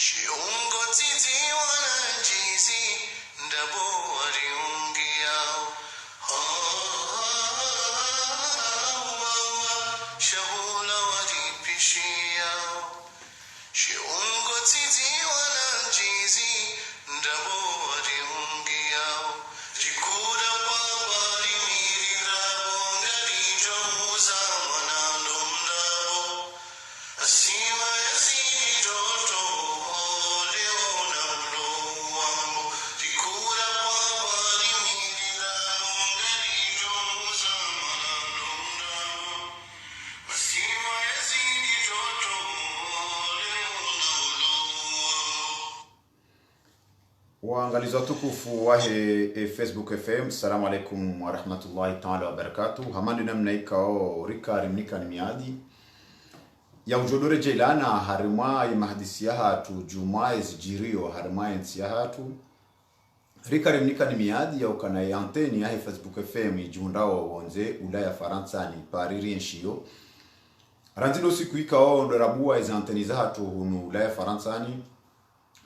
Shiungo titi wanajizi ndabo wariungiao shahula waripishiyao. Shiungo titi wanajizi ndabo wariungiao jikuda pabari mirira bonga lijo manando mdabo asiwa yazidi joto leona mlo wambo jikuda pabari mirira bonga lijo manando mdabo asiwa yazidi joto leona mlo wambo. Waangalizi watukufu wa Facebook FM, salamu alaikum wa rahmatullahi ta'ala wa barakatuh. Hamandi namna ikao rika rimnika ni miadi ya ujodore jelana harima ya mahadisi ya hatu jumae zijirio harima ya nsi ya hatu rika rimnika ni miadi ya ukana ya anteni ya Facebook FM ijiundao wanze ulaya Faransa ni pariri nshio ranzilo siku ikao ndorabua izi anteni za hatu hunu ulaya Faransa ni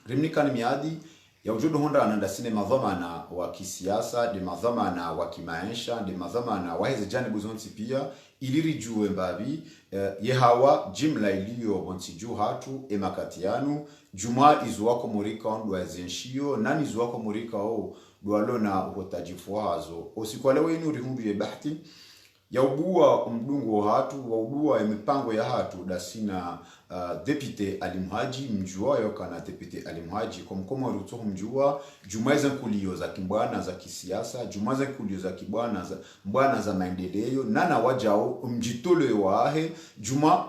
rimnika ni miadi ya ujudu honda ananda sine madhamana wa kisiasa, de madhamana wa kimaisha, de madhamana wa hizi janibu zonti pia iliri juwe mbabi ye hawa jimla iliyo wanti juu hatu emakatianu juma izu wako murika ondu wa zenshio nani izu wako murika o dualona uhotajifu hazo osikualewe inu rihundu ye bahti ya ubua mdungu wa hatu wa ubua ya mipango ya hatu dasina depute alimhaji mjua yoka na depute alimhaji kumkomo rutuhu mjua jumaiza kulio za kimbwana za kisiasa jumaiza kulio za kibwana za mbwana za maendeleo nana wajao mjitole waahe juma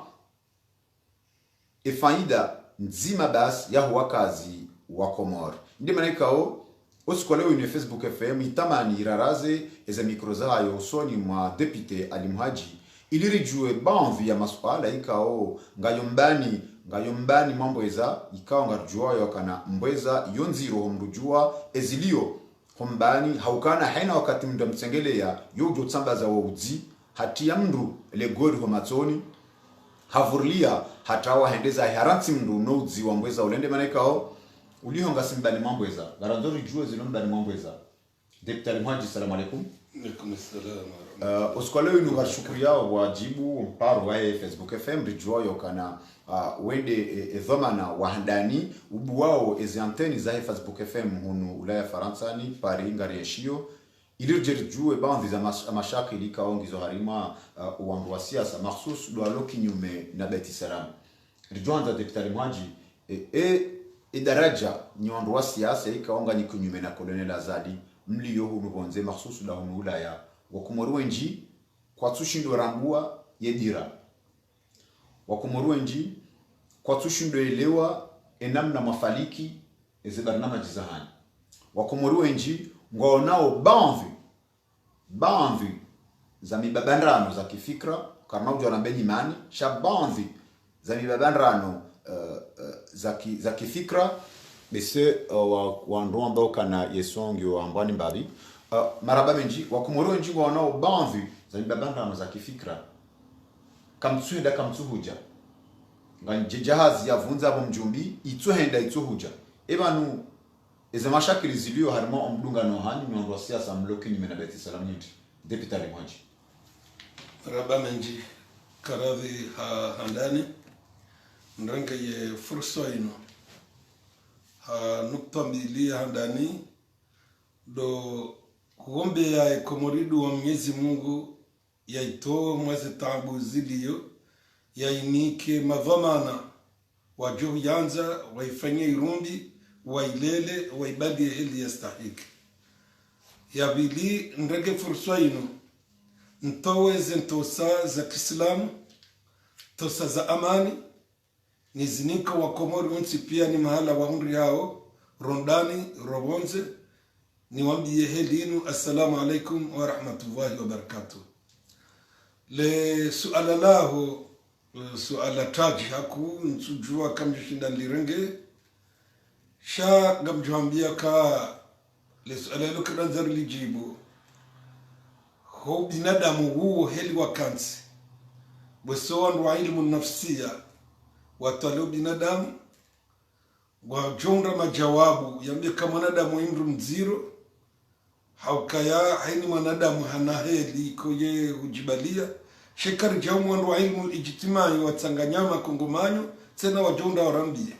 efaida nzima bas ya huwa kazi wa Komor ndi manekao osikolewe ni Facebook FM itamani iraraze eza mikrozayo usoni mwa depute alimhaji ilirijue banvi ya masuala ikao ngayombani mambo eza ikao ngarjua yokana mbweza yonziro homrujua ezilio hombani haukana haina wakati mnda mtsengelea yojo tsambaza wauzi hatia mndu legori homatoni havurlia hatawa hendeza haranti mndu nouzi wa mbweza ulende manekao ulihonga simbani mamboeza garandori juwe zilombani mamboeza depute alimhaji salamu alaikum. Alaikum salam. Oskwalewe inu shukuri yao wajibu mparo wa Facebook FM rijua yokana wende dhamana wahandani ubu wao ezi anteni za Facebook FM hunu ulaya Faransa ni pari ingari yeshio ilirjerijuwe bandhi za mashakili kaongizo harima uwandu wa siasa maksus dualo kinyume na beti salam rijuanza depute alimhaji idaraja ni wandu wa siasa ikaonga ni kinyume na Colonel Azadi mliyo hunu bonze maksusu da hunu ulaya wakumoruenji kwa tushindo rambua yedira wakumoruenji kwa tushindo elewa enamna mafaliki eze barnama jizahani wakumoruenji ngaonao banvi za mibabandrano za kifikra karna ujo anambeni mani sha banvi za mibabandrano za kifikra bese wandu ambao kana yesongi wa ambani mbabi maraba menji wakumoro nji wanao banvi za mibabanda za kifikra kamtsuhenda kamtsuhuja nganje jahazi yavunza abo mjumbi itsuhenda itsuhuja ebanu eza mashakili ziliyo harima omdunga no hani mwandu wa siasa mloki ni menabeti salam nyingi depute alimhaji maraba menji karadhi handani ndrange ye fursa ino nukta mbili handani do kuombe ya komoridu wa Mwenyezi Mungu ya ito mweze tabu ziliyo ya inike madhamana wajuhu yanza waifanye irumbi wailele waibadi ili yastahiki ya bili ndege fursa ino ntoweze ntosa za Kiislamu tosa za amani nizinika wa Komori unsi pia ni mahala wa umri yao rondani robonze niwambie helinu assalamu alaikum wa rahmatullahi wa barakatuh. Le suala laho suala taji haku nsujua kamjishinda lirenge sha gamjuambia ka le suala ilo kidanzari lijibu ho binadamu huo heli wakansi bwesoa wa ilmu nafsia watalo binadamu wajonda majawabu yambie kama mwanadamu imru mziro haukaya haini mwanadamu hana heli ikoye ujibalia shekari jaumu wandu wa ilmu ijtimai watsanganyama kongomanyo tena wajonda warambie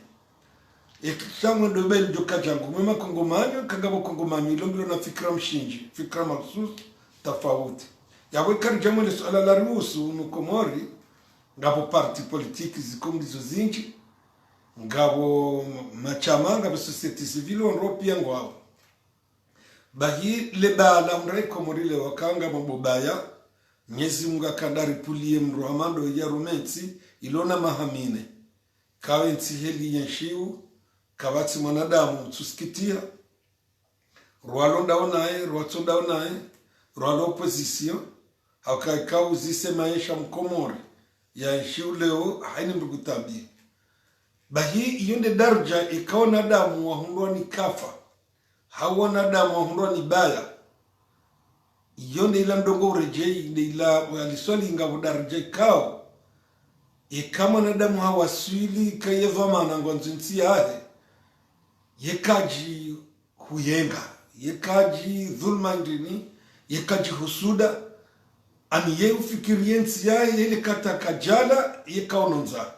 ekishamwe dobeli joka jangu mwema kongomanyo kagabo kongomanyo ilongilo na fikra mshinji fikra maksus tofauti yawe kari jaumu ile suala la ruhusu nukomori ngabo parti politiki zikomdizo zinji ngabo machama ngabo society civile onro pia ngwao bahi lebala mrai komorile wakanga mabobaya Mwenyezi Mungu akandari pulie mruhamando ya rumensi ilona mahamine kawe ntiheli yenshiu kawati mwanadamu tusikitia rualo ndaonae ruato ndaonae rualo opposition haukaikau zise maisha mkomori ya yenshiu leo haini mrugutabie bahi iyonde darja ikaona damu wahundwa ni kafa hawana damu wahundwa ni baya iyonde ila mdongo urejei ila aliswali ingavu darja ikao kama na damu hawaswili kayeva manangu nzinsi yahe yekaji huyenga yekaji dhulma ndini yekaji husuda ani ye ufikirie nsi yahe yele kata kajala yekaononza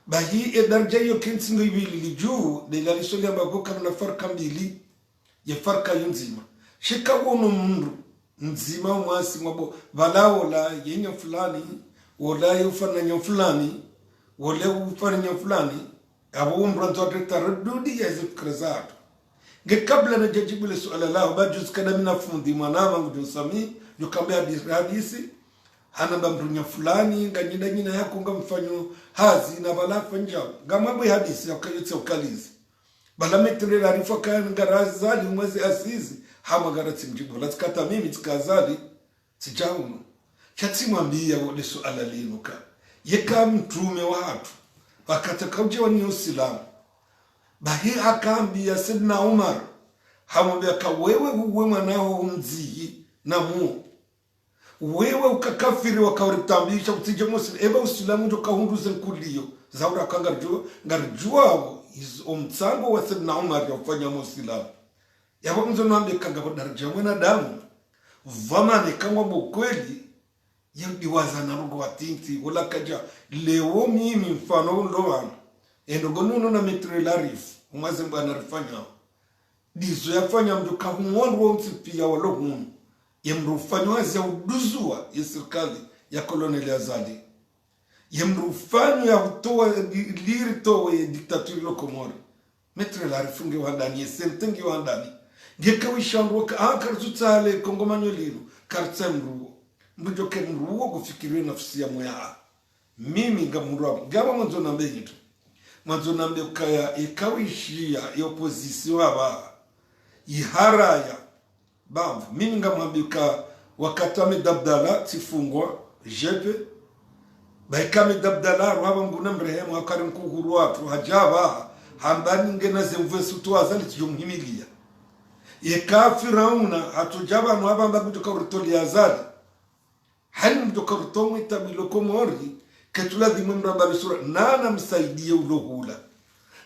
bahi darja yo kensi ndo ibili lijuu de ila aliswali ambago kama na farka mbili ye farka yunzima shika wono mundu nzima umwasi mwabo balao la yenye fulani wala yufanya fulani wala ufanya fulani abo umranto taradudi ya zikrezat ge kabla na jajibu le suala lao bajuz kada mina fundi mwanama ngujusami yukambia hadisi hana bamrunya fulani nganyida nyina yako ngamfanyo hazi na bala fanja ngamabwe hadisi yakayotse ukalizi bala metre la rifa kan garazi zali mwezi asizi hama garati mjibu lazikata mimi tikazali sijaunu chatimwambia wole suala linuka yeka mtume watu wakataka ujewa ni usilamu bahi akaambia Sidna Umar hamwambia ka wewe uwe mwanao mzihi na mu wewe ukakafiri wakaritambisha utije muslim eba usilamu ndo kahunduze kulio zaura kangarjua is omtsango wa Sidna Umar yafanya muslimu yabo mzonambe kangabo daraja mwana damu vamane kangwa bokweli yadiwaza na rugo watinti wala kaja leo mimi mfano ndowana endogonuno na metre larif umaze mbana rifanya dizo yafanya mdoka humwonro mtipia walohunu yemrufanywa za uduzua ya serikali ya koloneli Azali yemrufanywa utoa liri toa ya diktaturi lokomori metre larif nge wandani sentengi wandani ngekawishanro akarutale kongomanyo liru kartsemru mbujoke mruo kufikiria nafsi ya moya mimi ngamurwa gaba mwanzo nambe hitu mwanzo nambe kaya ikawishia ya opposition aba iharaya bavu mimi ngamwambika wakatame dabdala tifungwa jepe baikame dabdala rwaba nguna mrehemu akarin kuhuru watu hajaba hambani ngena zemvesu tu azali tujumhimilia Firauna hatujaba nwaba mbabutoka urutoli Azali hani mtoka urutomu itabilokomori ketula dhimundra babisura nana msaidie ulohula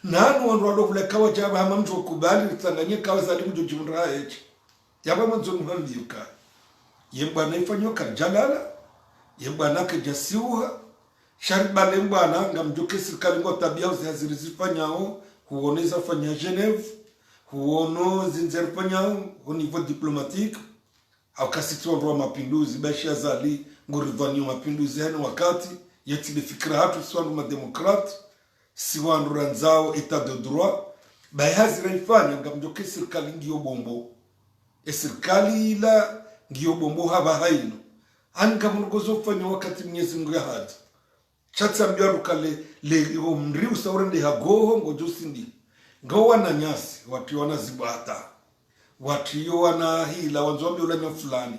nanu wandu walohula kawa jaba hama mtu wakubali ritanganye kawa zalimu jojimundra haechi yaba mwanzo nuhambiuka yemba naifanywa karjalala yemba nake jasiuha sharibale mbana ngamjoke sirikali ngo tabia uzihazirizifanyao huoneza fanya Geneve huono zinzerfanyao au niveau diplomatique akasitwa ndo mapinduzi bashi Azali ngorivanywa mapinduzi yani wakati yeti fikra hatu swandu ma demokrati siwandu ranzao etat de droit bayazi raifanya ngamjoke serikali ngiyo bombo serikali ila ngiyo bombo haba haino anga mnugozo fanya wakati Mwenyezi Mungu yahadi chatsambia rukale le omri usaurende hagoho ngojosindi ngawa na nyasi watu wanazibata watu wana hila wanzombe ulanya fulani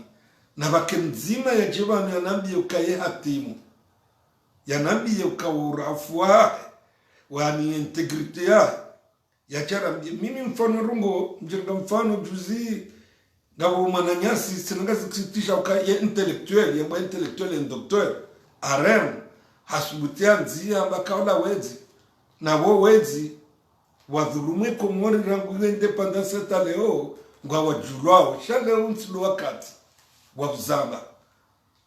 na bakenzima ya jebani yanambie ukaye hatimu yanambie ukawurafua wani integrite ya chara mimi mfano rungo mjirga mfano juzi ngabo mananyasi sinanga sikitisha ukaye intellectuel yamba intellectuel en docteur arem hasubutia nzia mbakaola wezi na wo wezi wadhulumwe Komori rangu independence ta leo ngwa wajulwao shaleo nsilo wakati wabzamba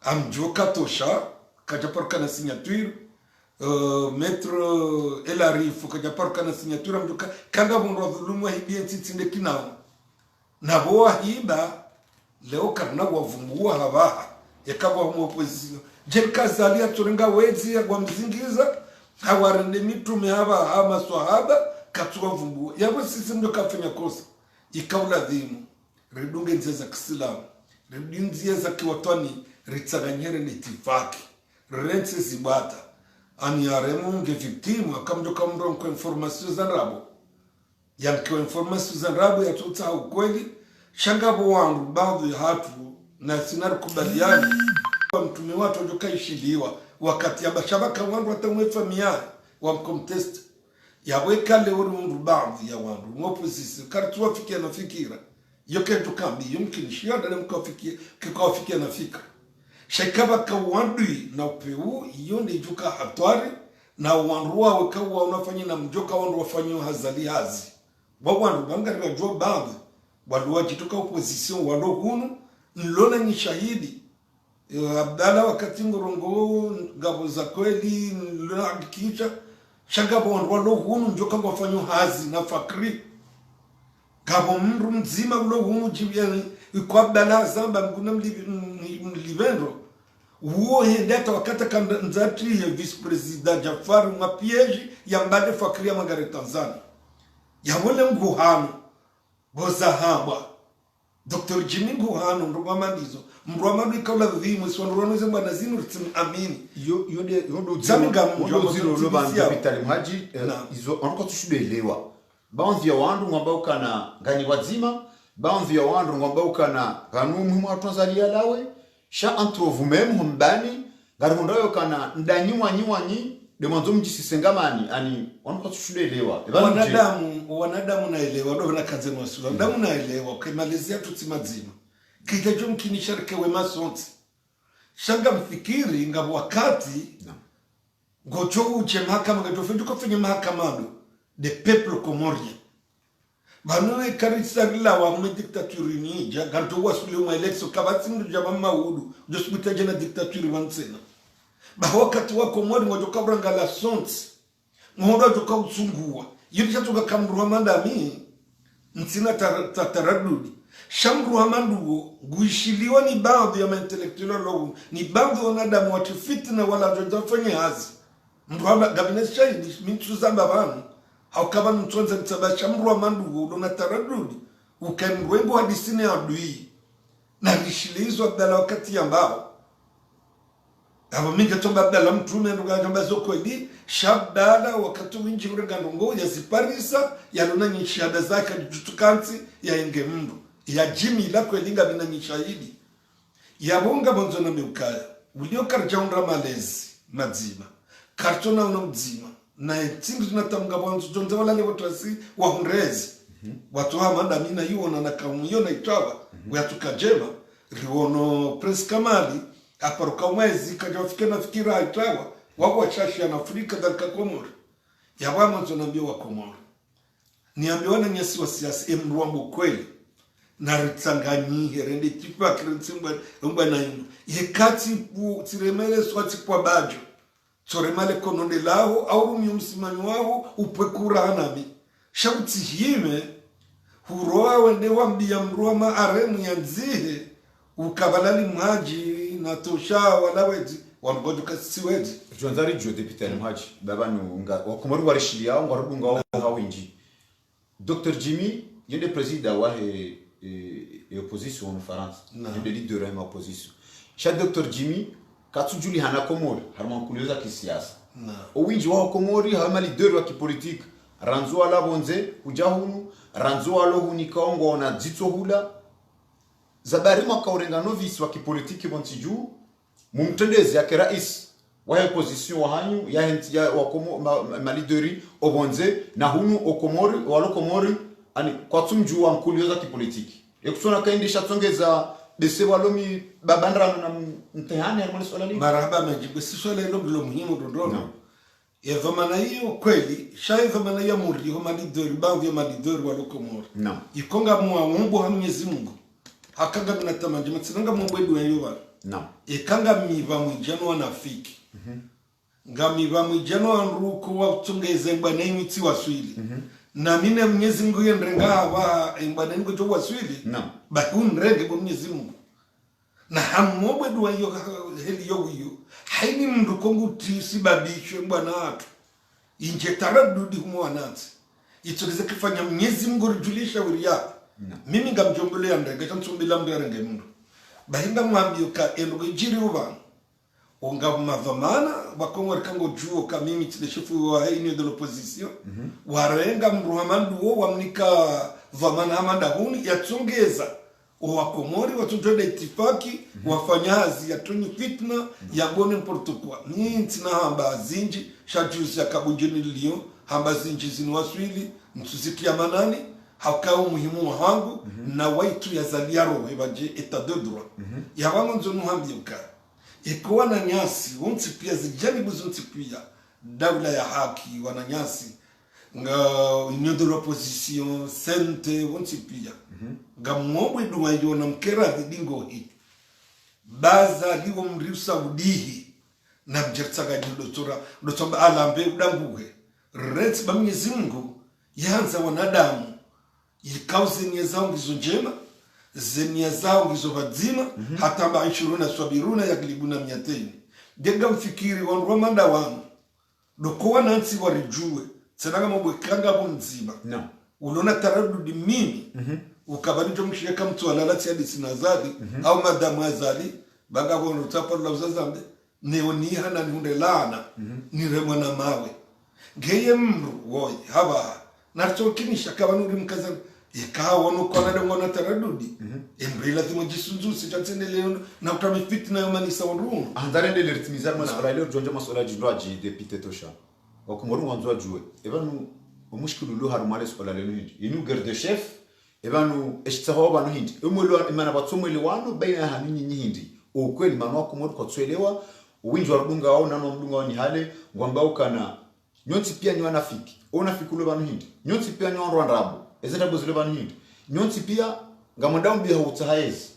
amjoka tosha kajaparuka na signature maître Elarifu kajaparuka na signature amjoka kanga mundu wadhulumwe hibie ntitinde kinao na boa hiba leo karna wavumbua habaha yakawa mu opposition jerika zalia turenga wezi ya kwa mzingiza hawarende mitume haba ama swahaba katuwa vumbua yabo sisi ndo kafanya kosa ikaula dhimu redunge nzeza kisilamu redunge za kiwatani ritsaganyere nitifaki rense zibata ani aremu nge victimu akamjoka mndo kwa information za rabo yankiwa information za rabo ya tuta ukweli shangabo wangu baadhi ya hatu na sinari kubaliani mtume watu wajoka ishiliwa wakati ya bashabaka wangu watamwefa miya wa mkomtest ya weka leo rundu baadhi ya wangu mwopozisi kartuwa fikia na fikira yoke tukambi yumkini shia dale mkawafikia na fikra shakaba kawandui na upeu iyo ndi juka hatwari na wanruwa wekawa unafanyi na mjoka wandu wafanyo hazali hazi wawandu bangari wa jo baadhi waluwa jituka opposition walo hunu nilona ni shahidi Abdala wakati ngorongo ngabo za kweli nilona hakikisha shangabo walo hunu njoka wafanyo hazi na fakri gabo mru mzima ulo hunu jibiani kwa Abdala zamba mguna mlivendro uo hendeta wakata kanzati ya vice-president Jafari mapieji ya mbade fakri ya magare Tanzania ya wale mguhanu boza hamba Dr. Jimmy Nguhano ndrwamandizo mrwamadu ikaula dhimu swanrwanoze mwana zinu ritimi amini yondo ziro lo bantu bitali mhaji izo anko tushuelewa baadhi ya wandu ngambauka na ngani wazima baadhi ya wandu ngambauka na ganu muhimu wa Tanzania lawe sha antro vumemu mbani ngarundo kana ndanywa nyi de mwanzo mjisisengamani ani wanako tushuelewa wanadamu naelewa ndo na kaze mwasula wanadamu naelewa kemalizia tutsimazima kijajo mkinisharike wema sonti shanga mfikiri ngabo wakati ngocho uche mahakama ngajofundu kufanya mahakamado de peuple comorien banwe karisagla wa mu dictature ni ja ganto wasule mu election kabati ndu jama maudu jo subitaje na dictature wansena ba wakati wa Komori ngojoka buranga la sonti ngondo joka usungua yisha tuka kamru hamanda mi ntina taradudi shamru hamandu guishiliwa ni baadhi ya intellectual logo ni baadhi ya wanadamu watu fitna wala jotafanya hazi mtu haba gabinet shahidi mintu zamba banu haukaba mtuanza mtaba shamru hamandu ndo na taradudi ukanrwengo hadisini adui na gishilizwa Abdala wakati ambao aba minga tomba Abdala mtume ndo ngamba zokweli shabdala wakati winji urenga ndongo ya ziparisa ya luna nyishada zake jutukansi ya enge mndu ya jimi lako elinga bina nyishahidi ya bonga bonzo na meukaya ulio karjaundra malezi madzima kartona una mdzima na tingu tunatamga bonzo jonze wala lewo twasi wa hundrezi watu hama anda mina yuona na kamuyo na itawa weatukajema riwono press kamali aparuka mwezi kajawafike na fikira itawa wako wachashi ya Afrika dalika Komori ya wamanzo nambio wa Komori niambiwana nyasi wa siasa emruambo kweli na ritsanganyi herende tipa kirinsimba na ino yekati tiremele swati kwa bajo soremale kononde lao au rumi msimanyi wao upwekura hanami shauti hime huroa wende wambia mruama aremu ya nzihe ukabalali mhaji na tosha walawezi wangojo kasiwezi Joanzari jo deputy mhaji baba nunga wakomori warishilia ngarudunga wa hawinji Dr. Jimmy yende president wa opposition en France yende leader ya opposition cha Dr. Jimmy katujuli hana Komori harman kulioza kisiasa owinji wa Komori hama leader wa kipolitiki ranzo ala bonze ujahunu ranzo alo hunikaongo na dzitso hula zabari makaurenga novice wa kipolitiki bontiju mumtendezi yake rais wa opposition wa hanyu ya wa lideri obonze na hunu okomori walo Komori ani kwa tumju wa mkulioza kipolitiki ekusona kaindisha tongeza bese walomi babandra na mtihani ya mwali swala li marhaba majibu si swala hilo bilo muhimu dondoro ya dhamana hiyo kweli shaye dhamana ya muri ho malidori baadhi ya malidori wa Komoro Naam. ikonga muambo ha Mwenyezi Mungu hakanga mnatamanje matsinanga mwombo edu yoba Naam. ikanga miva mwijano wanafiki ngamiva mwijano wanruko wa tungeze bwana imiti waswili na mine Mwenyezi Mungu yendrenga haba bwana ngo to waswili Naam. ba unrenge bo Mwenyezi Mungu na hamombo edu yo heli yo haini mndu kongu tisi babishwe bwana watu inje taradudi humwanati itogeze kifanya Mwenyezi Mungu rijulisha wiria mimi ngamjombelea ndege chantumbila mberenge mndu bahinda mwambio ka endo jiri uba onga mavamana bakonwa kango juo ka mimi tile chefu wa haine de l'opposition warenga mruhamandu wo wamnika vamana amanda huni yatsongeza Wakomori watujode itifaki wafanyazi ya tuni fitna ya gone mportukwa ni ntina hamba zinji shajuzi ya kabunjini liyo hamba zinji zinu waswili mtuzikia manani hakao muhimu wa hangu na waitu ya zaliaro hebaje etat de droit ya wangu nzonu hambi yuka ikuwa na nyasi wonti pia zijani buzunti pia dawla ya haki wana nyasi nga union de l'opposition sente wonti pia gamobwe duma yona mkera dingo hii baza liwo mriusa udihi na mjertsaga dotora dotomba alambe udanguhe rets ba Mwenyezi Mungu yanza wanadamu yikauze nia zao ngizo njema zenia zao ngizo vadzima hata ba 20 sabiruna yaglibuna 200 dega mfikiri wa Rwanda wangu dokowa nansi warijue tsananga mobwe kanga bo mzima no unaona taradudi mimi ukabanicho mshika mtu alalati hadi sinazali au madamu azali baga bono tapa la uzazambe neoniha na nunde lana niremwa na mawe ngeye mru woi haba narchokinisha kabanuri mkaza ikawa no kona dongona taradudi embrila thimo jisunzusi chatsendele na utami fitna yo manisa wonru andarende lertimizar maswala leo jonja maswala jindwaji deputy tosha wakumoru wanzwa juwe ebanu umushkilu lo harumale swala leo hindi inu garde chef ebanu eshtahoba no hindi umwelo imana batsumwele wano baina haninyi hindi ukweli mama wakumoru kwatswelewa uwinji wa rudunga wao nano mdunga wani hale ngwamba ukana nyonti pia nywa nafiki onafiki lo banu hindi nyonti pia nywa rwandabu ezeta bozile banu hindi nyonti pia ngamondamu bia hutahaezi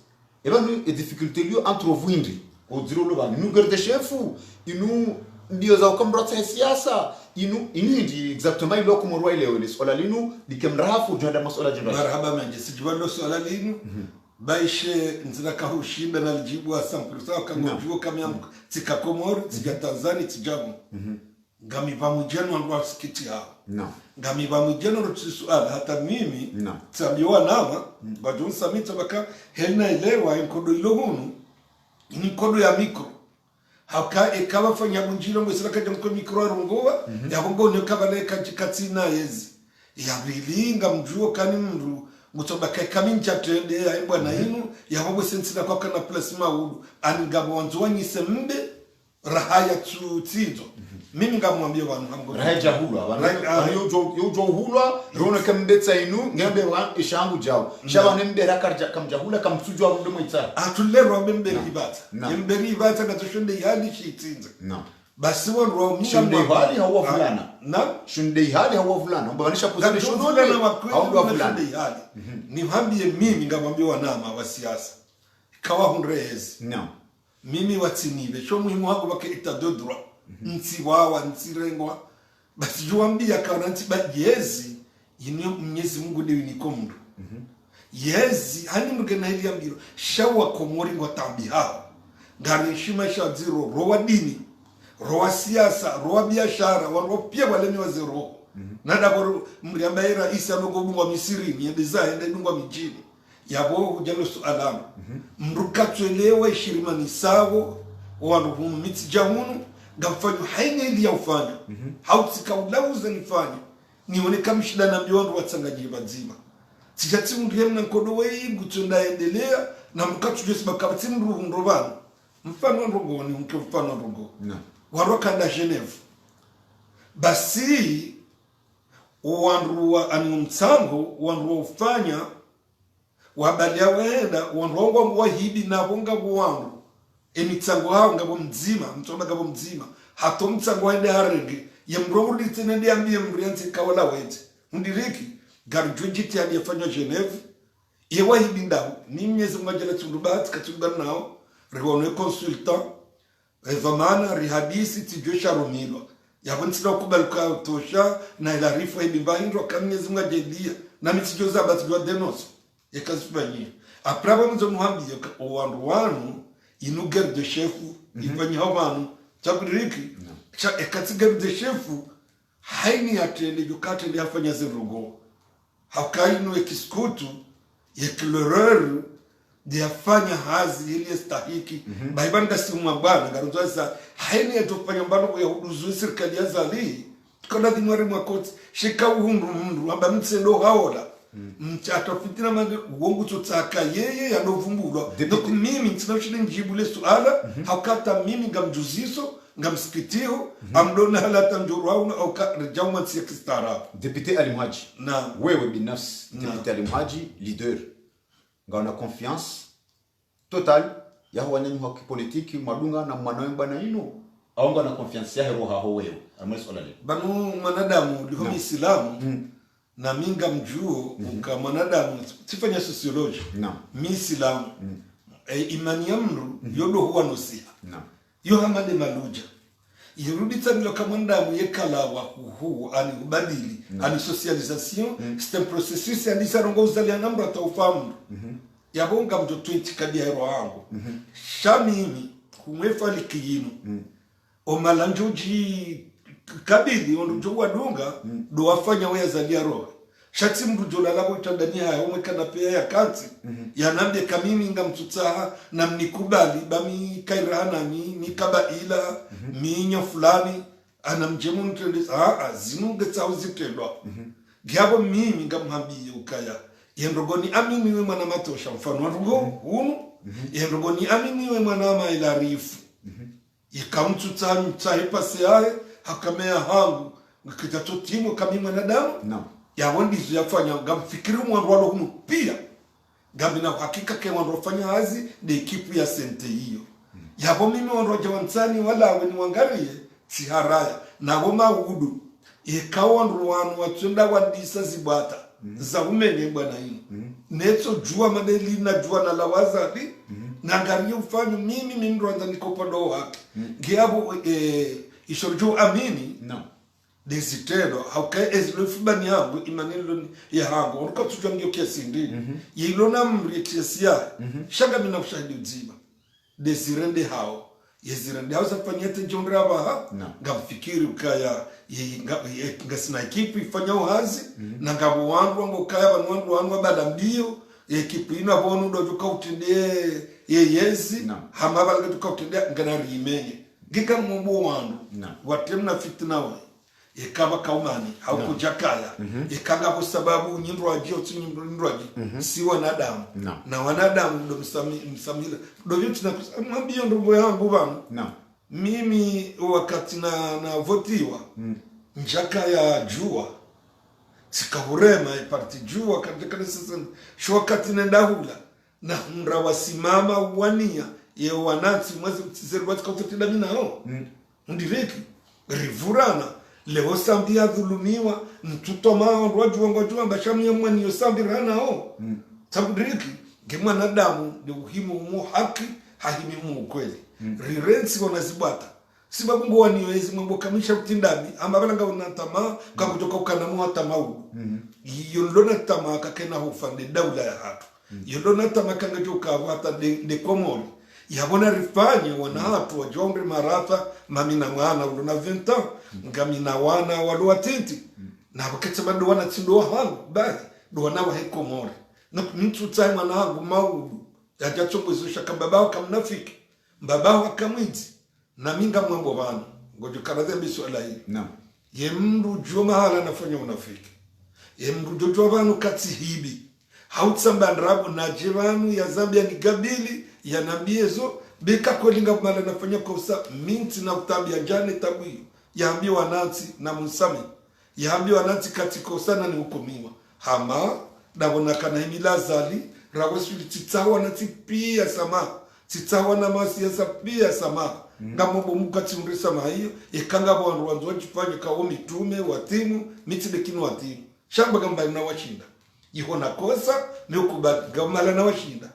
ebanu e difficulté liyo entre vous hindi odiro lo banu inu garde chef inu ndio za ukambrata siasa inu hindi exactement ilo kumorwa ile ile swala linu dikemrafu jonda masuala jibali marhaba manje sijibalo swala linu baishe nzira kahushinda na lijibu wa 100% kangojuo kama tika Komoro tika Tanzania tijabu ngami pamujeno ndo sikiti hao no ngami pamujeno ndo swala hata mimi no tabiwa nama badun samita baka helna elewa inkodo ilo hunu ni kodo ya mikro haka ekaba fanya bunjiro mwesira kaje mko mikro arungoa yabongo ne kabale kajikatina yezi yabilinga mjuo kani mru mutoba kaminja tende ya bwana inu yabongo sensina kwa kana plasma udu angabo wanzwanyi sembe rahaya tutizo mimi ngamwambia bwana hamgo raja hulwa bana yo hulwa rona kambetsa inu ngambe wa ishangu jao shaba nembe rakarja kamjahula kamtsujwa rundo mwitsa atulero mbemberi ibata mbemberi ibata ngatoshonde yali chitinza no basi wonro shunde hali hawa fulana na shunde hali hawa fulana mbanisha kuzalisha shunde hawa fulana hali ni hambie mimi ngamwambia wanama wa siasa kawa hunrezi no mimi watinibe sho muhimu wangu bake etat de droit ntiwawa ntirengwa basi juambia kana ntibagezi yinyo Mwenyezi Mungu dewi nikomndo yezi hani mugena hili ambiro shawa Komori ngotambi hao ngari shima shadziro rowa dini rowa siasa rowa biashara waro pia wale ni wazero nada boro mriambaira isa logo bungwa Misiri ni design ende bungwa mijini yabo hujalo sualamu mrukatwelewe shirimani sawo wanu humu miti jamunu gamfanyo haine ili ya ufanya hautika ulauza nifanya nione kamishida na mbiondo watsangaji bazima tijati mriemu na nkodo wei gutunda endelea na mkatu jesi bakabati mruhu mrovano mfano nrogo ni mke mfano nrogo waroka na Geneve basi uwanruwa animumtsango uwanruwa ufanya wabalia wenda uwanruwa mwa hibi na bonga buwangu emitsango hao ngabo mzima mtoba ngabo mzima hato mtsango wende harenge ya mrongo litene ndiambie mrianze kawala wete ndiriki garjujiti aliyefanywa Geneva yewa hibinda ni mnyezi mwajala tundubat katungana nao riwone consultant evamana rihadisi tijosha romilo yabonsira kubaluka tosha na ilarifa ibimba hindro kamnyezi mwajedia na mitijoza batijwa denoso yakazibanyia apraba mzo muhambi owandu wanu inu guerre de chef ibanya abantu tabiriki cha ekati guerre de chef haini atende yukate ndi afanya zirugo hakainu ekiskutu yekiloreur de afanya hazi ili stahiki baibanda simu bwana garuza haini atofanya mbano ya huduzu serikali ya zali tukana dinwari mwakoti shika uhundu amba mtsendo haola atafitira mande uongo tutaka yeye yanovumbulwa donc mimi tsinashile njibule suala hakata mimi ngamjuziso ngamsikitio amdona halata njurwauna au jauma tsikistara Député Ali Mhaji na wewe binafsi Député Ali Mhaji leader ngaona confiance total ya wananchi wa politiki madunga na mwanawe bana ino au ngana confiance ya roho ho wewe amwezi swala leo banu mwanadamu liho Muislamu na minga mjuo uka mwanadamu tifanya sociology Muislamu imani ya mru yodo huwa nosiha yo hamade maluja yirudi tsamilo kama mwanadamu yekala wa huu ani ubadili ani socialisation c'est un processus ya disarongo uzali anambra taufamu yabonga mjo 20 kadi ya hero wangu shamimi kumwefa likiyinu omalanjoji kabili onjo wadunga do wafanya weya zalia roho shati mdu jola labo itandania ya umekana pia ya kati ya nambia kamimi nga mtutaha na mnikubali bami kairana ni kabaila minyo fulani ana mjemu nitendis zinunge tsawo zitendwa gyabo mimi nga mhambiye ukaya yendrogoni amini we mwana matosha mfano warugo hunu yendrogoni amini we mwana mailarifu ikamtutaha mtahipase yae hakamea hangu ngikitato timu kami mwanadamu yawondi yafanya ngamfikiri mwandu walo hunu pia ngambina hakika ke mwandu wafanya hazi de ekipu ya sente hiyo yabo mimi mwandu wajawansani wala weni wangarie siharaya na goma udu ikawandu wanu watunda wadisa zibata za umene bwana hino netso jua madeli na jua na lawazadi na ngariye ufanyo mimi ndo anza nikopodo wake ngiabo ishorjo amini desitero hauka ezlofubani yangu imanelo ya hango uruka tujangio kiasi ndi yilona mrikisia shaga mina ushahidi uzima desirende hao yezirende hao zafanyete jondra baha ngamfikiri ukaya ngasina ekipu ifanya uhazi na ngabo wangu ukaya banwandu wangu bada mbio ekipu ina bonu do tukautende yeyezi hamaba tukautende ngana rimenye gika mumbo wandu watemna fitna wa ikaba kaumani haukujakaya ikanga kwa sababu nyindro ajio nyindro aji si wanadamu na wanadamu ndo msamila ndo yote na mwambie ndugu yangu bana mimi wakati na votiwa njaka ya jua sikahurema iparti jua katika sasa sho wakati nenda hula na mra wasimama wania ye wanansi mwezi mtizerwa tukautetida mina hao ndireki rivurana leo sambi ya dhulumiwa mtutoma rwajua mbashami ya mwani yosambi rana hao tabiriki ngema nadamu ni uhimu mu haki hahimi mu ukweli rirensi wanazibata sibabu mbo niwezi mambo kamisha utindami ambabala nga unatama kwa kutoka ukanamu hatamau yondona tama kakena hufande daula ya hatu yondona tama kanga joka hata de komori yabona rifanye wana hatu wajombre marata mamina mwana ulona 20 ans ngamina wana walu atenti na wakati bado wana tindo hangu bali do wana wa hekomori na mtu tsai mwana hangu maudu yajachongozesha kababao kamnafiki babao akamwiti na minga mwambo bana ngojo karadhe biswala hii yemru joma hala nafanya unafiki yemru jojo banu kati hibi hautsamba ndrabu na jiranu ya Zambia ni gabili ya nambiezo beka kolinga mala nafanya kosa minti na utabia jane tabu yaambi wananti na musami yaambi wananti katika sana ni hukumiwa hama dabona kana himila zali rawesuli titawa na tipia sama titawa na masiasa pia sama ngamobo mukati mrisa mahiyo ikanga wandu wanzo wachifanya kawo mitume watimu mitidekino watimu shamba gamba na washinda ihona kosa ni ukubati gamala na washinda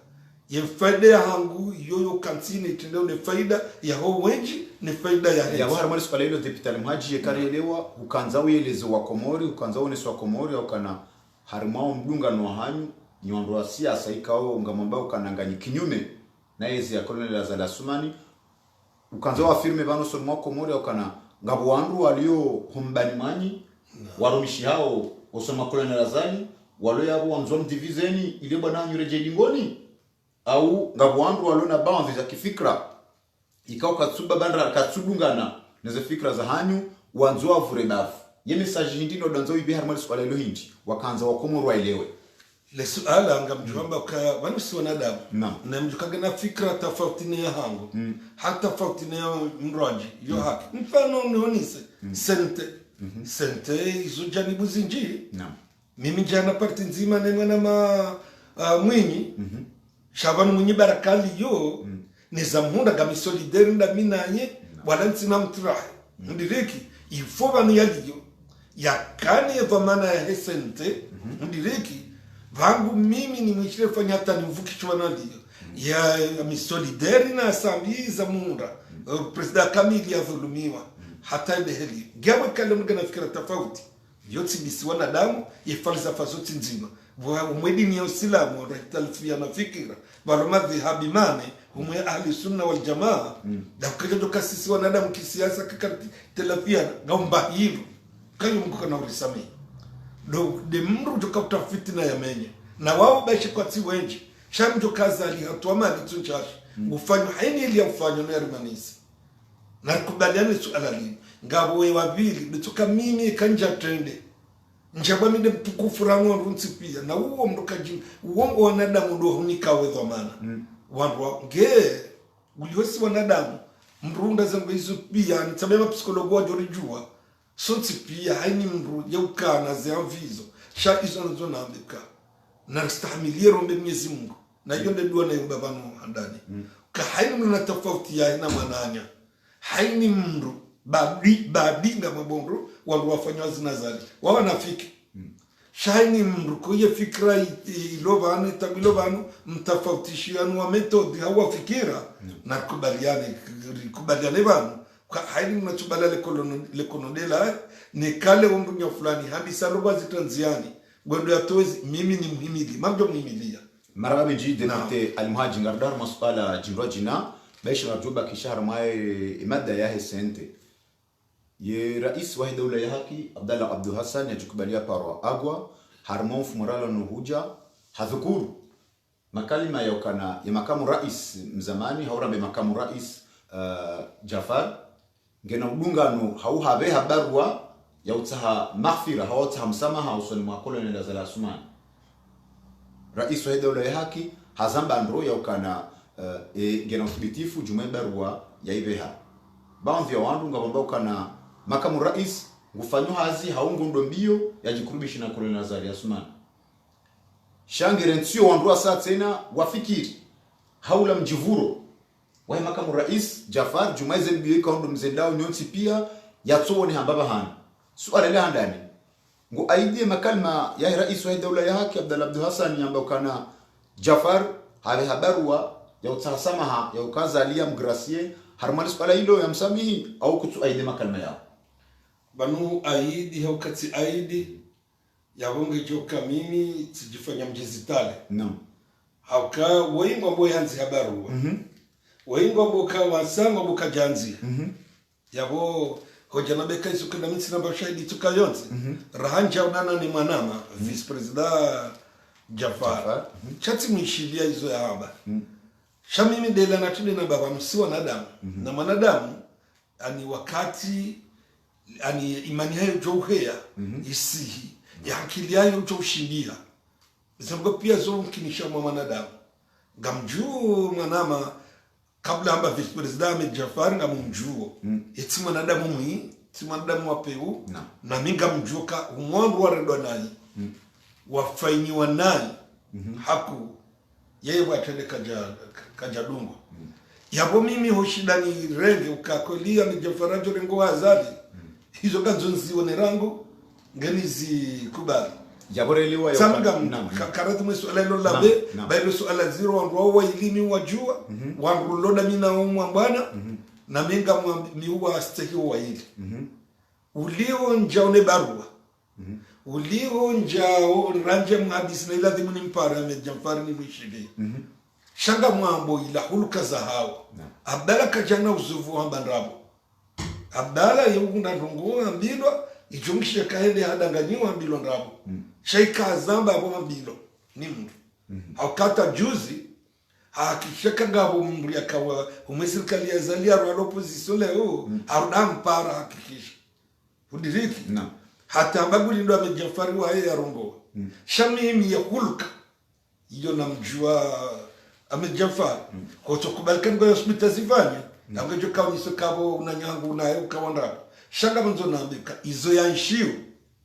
ye faida ya hangu yoyo kansini itendeo ni faida ya ho wenji ni faida ya hezi ya wahara mwari sukala hilo depitali mhaji ye karelewa ukanza uyelezo wa komori ukanza unesu wa komori ukana harimao mdungano wa hanyu nyondo wa siasa ikao ngamamba ukanangani kinyume na ezi ya kolonel Azali Assoumani ukanza wa firme bano sonu wa komori ukana ngabu wandu walio humbani manyi warumishi hao osoma kolonel Azali walo yabo wanzom divizeni ile bwana nyureje lingoni au ngabu wandu walo na baadhi za kifikra ikao katsuba bandra katsudungana neze fikra za hanyu wanzoa vurebafu ye message hindi no danzo ibi harmali swala hilo hindi wakanza wakomoro waelewe le suala ngamjwamba ka wanusi wanadamu na mjukaga na fikra tofauti na hangu hata tofauti na mroji yo haki mfano nionise sente izo janibu zinji mimi jana parti nzima ne mwana mwinyi shabanu mwinyi barakali yo nizamunda gami solidaire nda minanye wala ntsina mtrahi ndireki ifoba ni yaliyo yakani evamana ya hesente ndireki vangu mimi ni mwishire fanya hata nivukichwa na liyo ya misolidaire na asambi za munda presida Kamili ya dhulumiwa hata ile heli gawe kale mga na fikira tofauti yote bisi wanadamu falsafa zote nzima umwedi ni uislamu wanatalifia na fikira bali madhhabi mane umwe ahli sunna wal jamaa da kaje kasisi wanadamu kisiasa kikati telafia ngomba hilo kayo mko na urisami do de mru tukauta fitina ya menye na wao baishi kwa ti wengi shamjo kaza ali hatwama litunchashi ufanywa haini ili ufanywa na rimanisi na kubaliana suala lini ngabo we wabili bituka mimi kanja tende njaba mide mtukufu rango runsi pia na uo mdokaji uongo wanadamu ndo hunika wezo mana wanwa nge uliwesi wanadamu mrunda zangu hizo pia nitabema psikologo wajorijua sonsi pia haini mru yauka na zianvizo sha izo nazo naambika na stahimilie rombe Mwenyezi Mungu na yonde dua na yumba bano handani ka haini mru na tofauti ya ina mananya haini mru babi nga mabongo wandu wafanywa zinazali wawa nafiki shaini mru kuye fikra ilovanu itabilovanu mtafautishiyanu wa metodi hawa fikira na kubaliane vanu kwa haini mnatubalale lekonodela ni kale umrunya fulani hadisa loba zitanziani gwendo ya tozi mimi ni muhimili mabjo muhimilia maraba benji depute Almuhaji ngardar masfala jinro jina baisha najuba kishahar mae imada ya hesente ye rais wa dawla ya haki Abdallah Abdul Hassan yajukubalia parwa agwa harmon fumurala nuhuja hadhukuru makalima yokana ya makamu rais mzamani haura be makamu rais Jafar ngena udungano hauhabe habarwa ya utaha maghfira hawataha msamaha usoni mwa kolonel Azali Assoumani rais wa dawla ya haki hazamba ndro yokana ngena uthibitifu jume barwa ya ibeha baadhi ya wandu ngabamba ukana makamu rais ngufanywa hazi haungu ndo mbio yajikurubisha na kolonel Azali Assoumani shangire ntio wandu saa tena wafikiri haula mjivuro wa makamu rais Jafar Jumaize mbio ikaondo mzendao nyonsi pia yatso ni hambaba hana suala ile handani ngo aidie makalma ya rais wa dawla ya haki Abdallah Abdul Hassan yamba ukana Jafar hali habarua ya utasamaha ya ukaza Liam Gracier harmani suala hilo ya msamihi au kutu aidie makalma yao banu aidi haukati aidi ya wonge joka mimi sijifanya mjezitale hauka wengo mbo yanzi habarua wengo mbo kawasama mbo kajanzi yabo hoja na beka isu kana mitsi namba shahidi tukayonzi rahanja unana ni mwanama vice president Jafar chati mwishilia hizo ya haba shamimi dela na tuli na baba msiwa wanadamu na mwanadamu ani wakati ani imani hayo johea isihi ya akili hayo joshindia zango pia zo mkinisha mwanadamu gamjuu mwanama kabla amba vice president Jafar ngamumjuo eti mwanadamu mwi ti mwanadamu wapeu na minga mjuka umwandu waredwa nani wafainiwa nani haku yeye watende kajadungo yabo mimi hoshida ni renge ukakolia mijafarajo rengo azali hizo kanzo nzione rangu ngenizi kubali jaboreliwa ya samga karatu mwesu alelo labe bailo suala zero wangu wa ilimi wajua wangu loda mina umwa bwana na minga miuwa astehi wa ili ulio njaone barua ulio njao ranje mhadisi na ila dhimuni mpara jamfari ni mwishide shanga mwambo ila huluka za hawa abdala kajana uzuvu wa bandrabo abdala yungu na rungu ambilwa ijungishe kahende hadanganyiwa ambilo ndrabo shaika azamba abo ambilo ni mtu haukata juzi hakishaka ngabo mtu yakawa umesirikali ya zalia rwa opposition leo aruda mpara hakikisha udiriki hata mbaguli ndo amejafari wa ya rongo shamimi ya huluka iyo namjua amejafari kwa kubalkan kwa hospitali zifanya angejo kawa nisokabo unanyangu unaye ukawanda shanga mwanzo naambika izo ya nshiu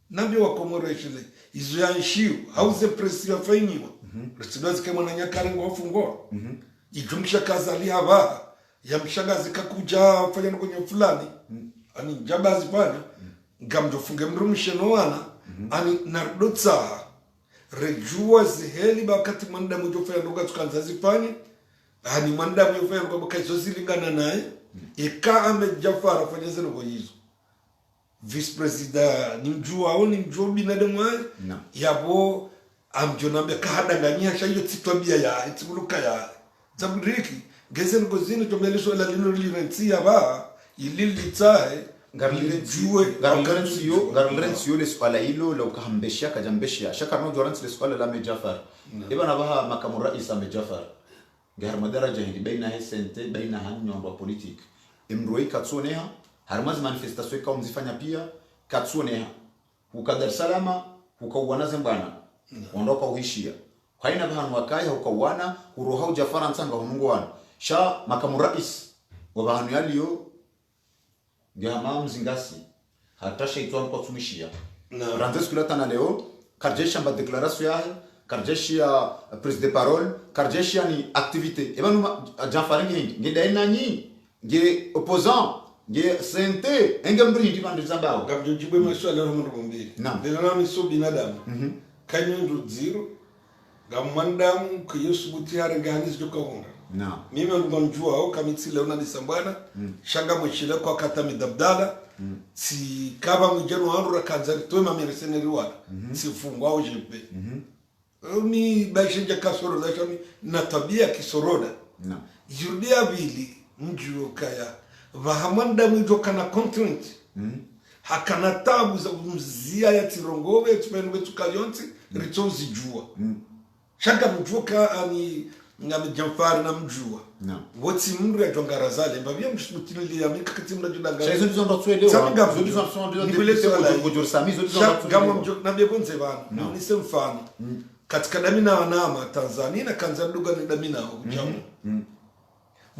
nambio wakomoreshele izo ya nshiu hauze presi ya fainiwa resibazi kama nanyakare ngo wafungoa ijungisha kazali haba ya mshaga zikakuja fanya kwenye fulani ani jabazi fanya ngamjo funge mrumishe noana ani nardotsa rejua ziheli bakati manda mujofanya ndoga tukanza zifanye ani manda mujofanya ndoga bakazo zilingana naye ika amejafara fanya zeno kwa hizo vice president ni mjua au ni mjua binadamu yabo amjonambia kahadanganyia shayo titwabia ya itibuluka ya zabudriki ngeze ngozini tomelesho la lino lirentia ba ililitae Garlencio le swala hilo la ukahambeshia kajambeshia shaka no Jorans le swala la Mejafar ibana baha makamu rais Mejafar ngahar madaraja hindi baina hesente baina hanyo ndo politique imroi katsoneha harmaz manifestation kwa mzifanya pia katsoneha ukadar salama ukauwanaze mbana ondoka uhishia haina baha wakaya ukauwana uroha Jafar nsanga humungwana sha makamu rais wa bahanu yaliyo Gama mzingasi hata shaitwan kwa tumishia randes kulata na leo karjesha mba declaration ya karjeshi ya prise de parole karjeshi ni activité ebanu Janfaringi hindi ngeda inani nge opposant nge sente engemri ndi bandu zambao gabjo jibwe maswala ho mrumbiri ndela miso binadamu kanyo zero gamandamu kuyesubuti hare ganis jokawonga mimi ngomjua au kamitsile una disambana shanga mwishile kwa kata midabdala si kaba mjeno wangu rakanzari toima mireseneri wala si fungwa au jipe ni baishenja kasoro da shami na tabia kisoroda yurudia vili mjuo kaya vahamanda mwijoka na content hakana tabu za mzia ya tirongove tupenu wetu kayonti ritozi jua shanga mjuoka ani ngame Janfari na mjua woti mndu ya jongarazale mbabia mshutili ya mika kati mndu judanga shaizo ndizo ndo tuelewa zo ndizo ndo kujur sami zo ndizo ndo gamo mjo na bebonze bana ni semfano katika damina wanama Tanzania na kanzaduga ni damina ujamu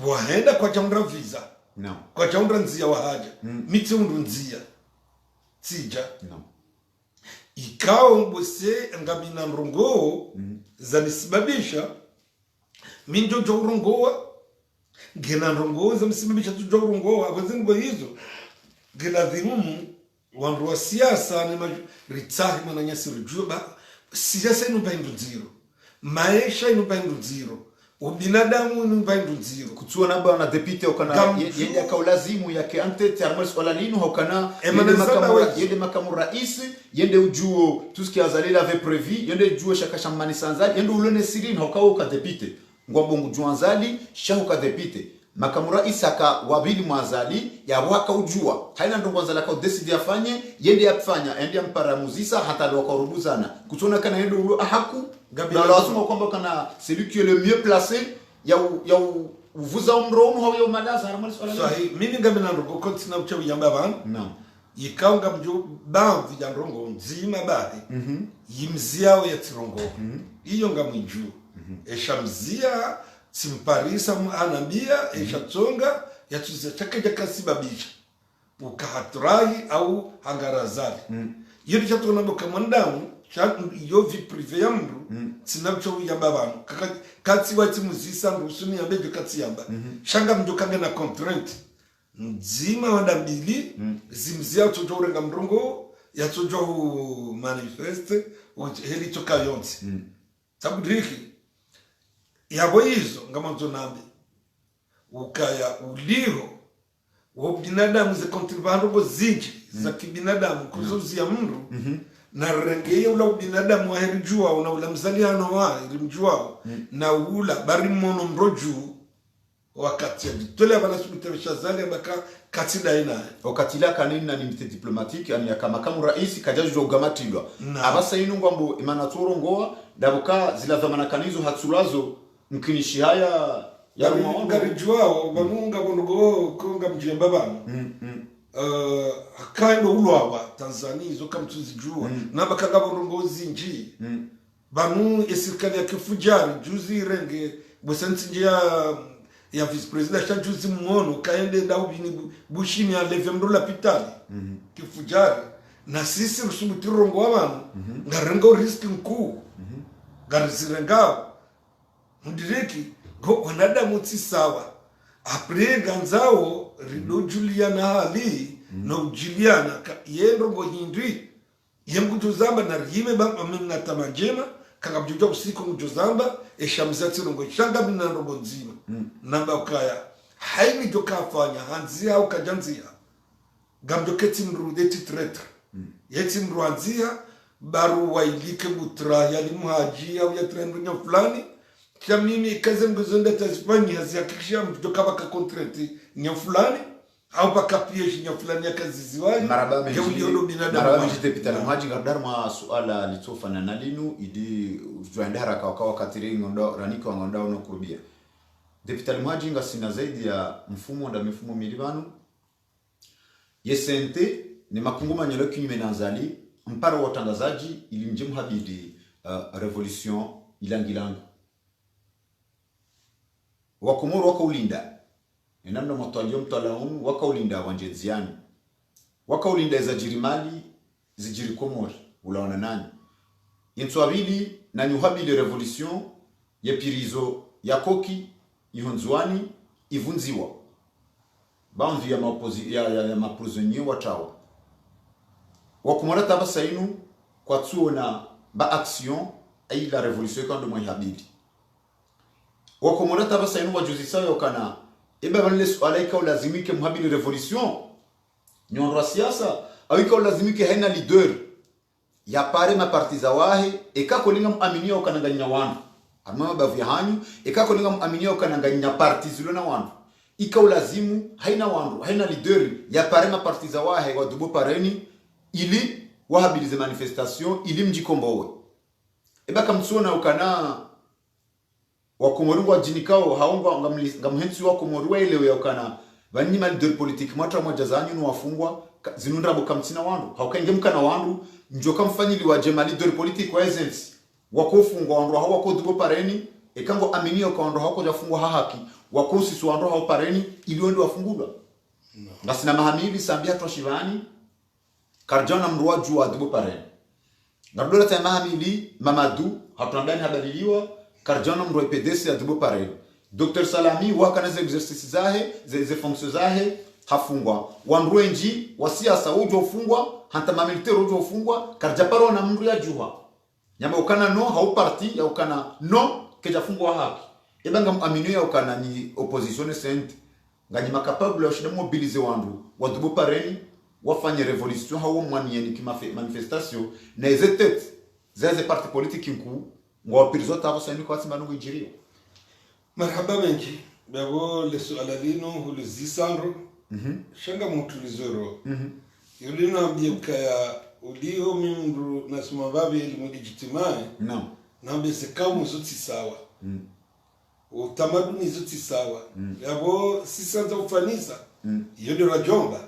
waenda kwa jamra visa kwa jamra nzia wahaja miti undu nzia tija ikao mbose ngamina nrongo zanisibabisha minjo jorongoa gena rongoa za msimamisha tu jorongoa abazingo hizo gena dhimumu wandu wa siasa ni ritahi mwananyasi rujuba siasa inu baindu zero maisha inu baindu zero ubinadamu inu baindu zero kutua naba na depite ukana yende kaulazimu yake ante termos wala linu hokana yende makamu rais yende ujuo tuski azalila ave prevu yende juo shakasha manisanzali yende ulone sirini hokauka depite ngwabongu juanzali shahuka depite makamu rais aka wabili mwazali ya waka ujua haina ndo kwanza la decide afanye yende afanya ende ampara muzisa hata ndo wakarubuzana kutona kana yende ulo ahaku na lazima kwamba kana celui qui est le mieux placé ya uvuza umromu hawo madaza harmali swala sahi mimi ngamina ndo kontina uchawi yamba bana yikaunga mjo bamvi ya ndongo nzima bahi yimziao ya tirongo iyo ngamwiju eshamzia simparisa anambia eshatsonga yatuze chakaja kasibabisha ukahatrai au hangarazali yiyo chatona boka mandamu yo vi privé ya mndu tsina mcho yamba bantu kati wati muzisa rusuni yambe byo kati yamba shanga mjo kange na contrainte nzima wanda mbili zimzia tojo urenga mrongo ya tojo manifeste heli toka yonti tabudriki yabo hizo ngama zonambe ukaya uliho wa binadamu ze kontribando zinji za kibinadamu kuzuzia mndu na rengeye ula binadamu wa herijua una ula mzaliano wa ilimjua na ula bari mono mroju wakati ya tole abana subitebisha zali abaka katida ina okatila kanini na nimite diplomatique ani kama kama rais kajajo gamatilwa abasa inu ngwambo imana torongoa dabuka zila dhamana kanizo hatsulazo mkinishi haya ya ngarijua banunga bonogo konga mjemba bana akaendo ulwawa Tanzania zo kamtuzi jua nabakaga bonogo zinji banu esirikali ya kifujari juzi renge bosanti ya vice president cha juzi mmono kaende ndao bini bushini ya leve mdola pitali kifujari na sisi rusumutirongo abantu ngarengo risk mkuu ngarizirengao mudireki go wanadamu sawa apre ganzao rido Juliana hali no Juliana yendo ngo hindwi yemkutuzamba na rime ba amena tamanjema kakabjuja usiku mjozamba eshamzati ngo shanga bina robo nzima namba ukaya haini joka afanya hanzia au kajanzia gamjoketi mrudeti tretre yeti mruanzia baru wailike butra yali muhaji au ya trendunya fulani kia mimi kaze mgozonda tazipani hazihakikisha mjoka baka kontreti nya fulani au baka pieshi nya fulani ya kaziziwaji maraba mjite pitala mhaji ngardar ma suala litofana na linu idi juanda haraka wakawa katiri ngondo raniko ngondo no kurubia deputali mhaji ngasina zaidi ya mfumo nda mifumo milibanu yesente ni makunguma nyelo kinyume na nzali mparo wa utangazaji ilimjimu habidi revolution ilangilangu wakumuru wakaulinda enamna mwatualio mtualaunu wakaulinda wanjeziani wakaulinda za jirimali zijiri komori ulaona nani yentsuabili na nyuhabili revolution ya pirizo ya koki ihonzuani ivunziwa baunzi ya maprisonnier watawa wakumara taba sainu kwa tsuona ba action ay la revolution quand de habili wakumara taba sainu wajuzi sayo kana ebe banle alaika ulazimike mhabili revolution nyonro siasa awika ulazimike haina leader ya pare mapartiza wahe ekakolinga muaminia ukananganya wanu amama bavu hanyu ekakolinga muaminia ukananganya partizo na wanu ika ulazimu haina wanu haina leader ya pare mapartiza wahe wa dubo pareni ili wahabilize manifestation ili mjikombowe eba kamsona ukana wakomoru wa jinikao haonga ngamhensi wakomoru elewe yakana banyima leader politique matra moja zanyu no wafungwa zinundra bokamtsina wandu haukainge mkana wandu njoka mfanyili wa jema leader politique wa agency wakofungwa wandu hawa ko dubo pareni ekango aminio kwa wandu hako jafungwa haki wakosi wandu hawa pareni ili wende wafungulwa ngasina mahamili sambia twashivani karjana mruwa juwa dubo pareni ngadola ta mahamili mamadu hatunandani habadiliwa karjana mruwa PDC ya dubo pareni Dr. Salami wakana ze exercice zahe ze fonctions zahe hafungwa wanruenji wasiasa ujo fungwa hanta mamilitero ujo fungwa karjaparo na mru ya juha nyama ukana no hau parti ya ukana no keja fungwa haki ebanga muamino ya ukana ni opposition sainte ngani makapable ya shida mobilize wandu wadubo pareni wafanye revolution hawo mwani yeni kima manifestation na ezetet zaze parti politique nku ngwa pirzota abo sani kwa timanu injirio marhaba mengi babo le suala lino hulu zisandro shanga mutulizoro yulino ambiuka ya ulio mimru nasuma babi elimu digitimae na mbese kaumu zoti sawa utamaduni zoti sawa yabo sisanza ufanisa yodo rajomba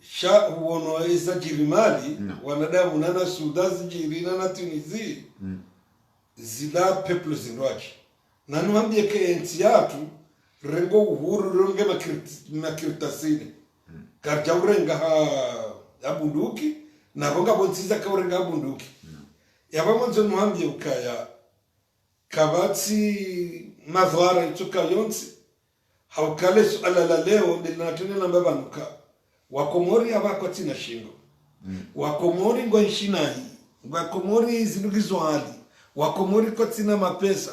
sha uono eza jirimali wanadamu nana Sudan jirina na Tunisia zila people zinwaji nanu ambie ke enti yatu rengo uhuru ronge makiritasini karja urenga ha abunduki na ronga bonsiza ka urenga abunduki yabamwanzo muhambye ukaya kabati mavara ituka yonsi haukale suala la leo linatene na babanuka wakomori abako tina shingo wakomori ngo nshinahi wakomori zinugizwali wakomori ko tina mapesa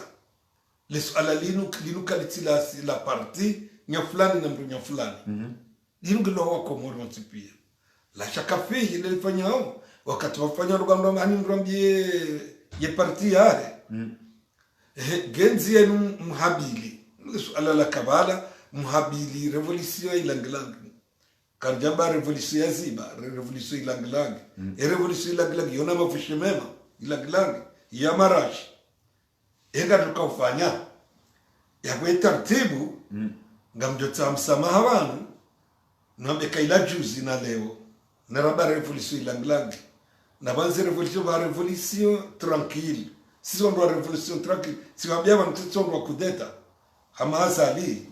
le suala linu kalitila la parti nya fulani na mtu fulani linu wakomori mtipia la shaka fi ile lifanyao wakati wafanya rugamba hani mrambie ye parti yale genzi yenu mhabili suala la kabala mhabili revolution ilanglang karjamba revolution ya ziba revolution ilanglang revolution ilanglang yona mafushe mema ilanglang ya marashi enda tukafanya ya kwa taratibu ngamjota msamaha wanu nambe kaila juzi na leo na raba revolution ilanglang na banze revolution tranquille si on doit revolution tranquille si on bien on doit kudeta hamasa ali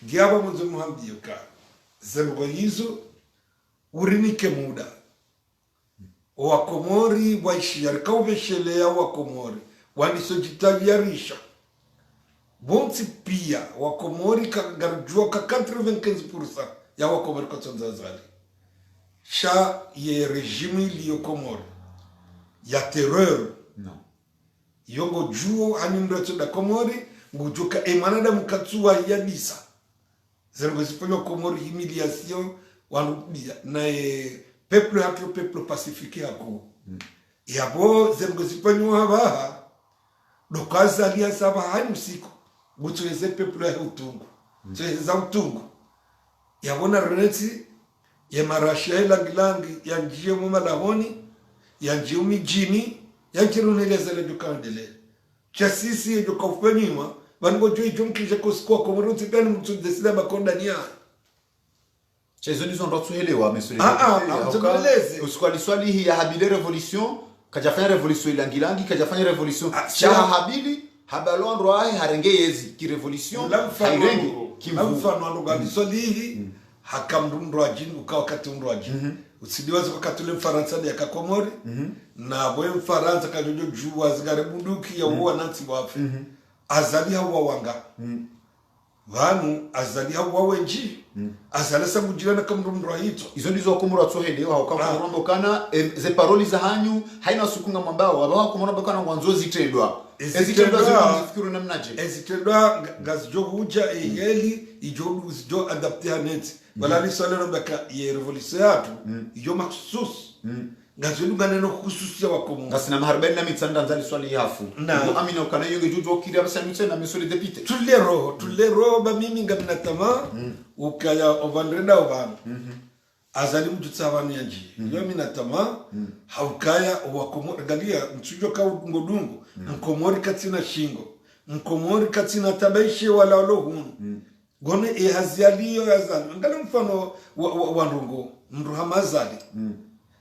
giaba mwanzo muhambie ka zemgo hizo urinike muda wakomori waishia kauveshelea wakomori wanisojitayarisha bonti pia wakomori kagarjua ka 95% ya wakomori kwa Tanzania sha ye regime liyo komori ya terror no yongo juo hanimdoto da komori ngujuka emanada mukatsuwa ya bisa zergo zifanyo komori humiliation wanubia na peuple hatro peuple pacifique ako yabo zergo zifanyo haba dokaza lia saba hani usiku butuweze peuple ya utungu tuweza utungu yabona reneti ya marasha langilangi ya njio mumalahoni ya njio mijini ya njiro nelezele dukandele cha sisi ejo kufanyima bango jwe jomkije koskwa komoroti bani mtu desida bakonda nia chezo nizo ndo tuelewa mesuri uskwali swali hii ya habile revolution kajafanya revolution ilangilangi kajafanya revolution cha habili habalondro ai harengeyezi ki revolution hairenge kimfano ndo galisoli hii hakamrundo ajini ukawa kati ndo ajini usidiwazi kwa katule mfaransa ya kakomori na boye mfaransa kajojo juwa zigare bunduki ya uwa nanti wafi azali hawa wanga vanu azali hawa wenji azali sa mujirana kamrundo hito izo ndizo wakumura tsohelewa haukamurombo kana ze paroli za hanyu haina sukunga mambao abawa kumurombo kana mwanzo zitendwa ezitendwa zifikiru namnaje ezitendwa gazjo huja eyeli ijo zijo adapte haneti wala ni swala robaka ye revolution yatu ijo maksus ngazulu ganeno khususia wakomo ngasina maharbeni na mitsanda nzali swali yafu ngo amina ukana yonge juju okira basa mitsena misoli depite tulero ba mimi ngamna tama ukaya ovandreda ovano azali mjutsa abantu yanji yo mina tama haukaya wakomo galia mchujo ka ngodungu nkomori katina shingo nkomori katina tabaishe wala lohunu gone hazialiyo yazali ngale mfano wa ndungu mruhamazali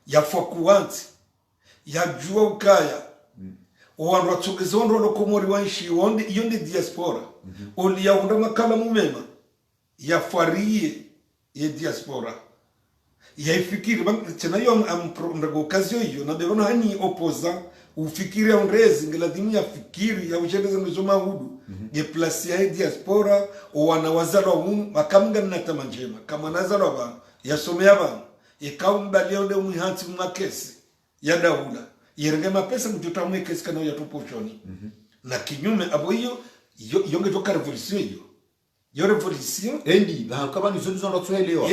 yafokuwanti yajua ukaya wandu watsogeza wandu walokomori wanshi yonde diaspora oli yaunda makala mumema yafarie ye diaspora yaifikiri tena yo ampromrago kazi yo na bevono hani opoza ufikiri ondrezi ngeladimu ya fikiri ya ujendeze mzoma hudu ye place ya diaspora o wanawazalo hum makamga na tamanjema kama nazalo ba yasomea ba ikaumba leo de muhanti mwakesi ya daula yerenge mapesa mjota mwekesi kana ya topochoni na kinyume abo hiyo yonge joka revolution yo revolution endi kama nizo ndo tuelewa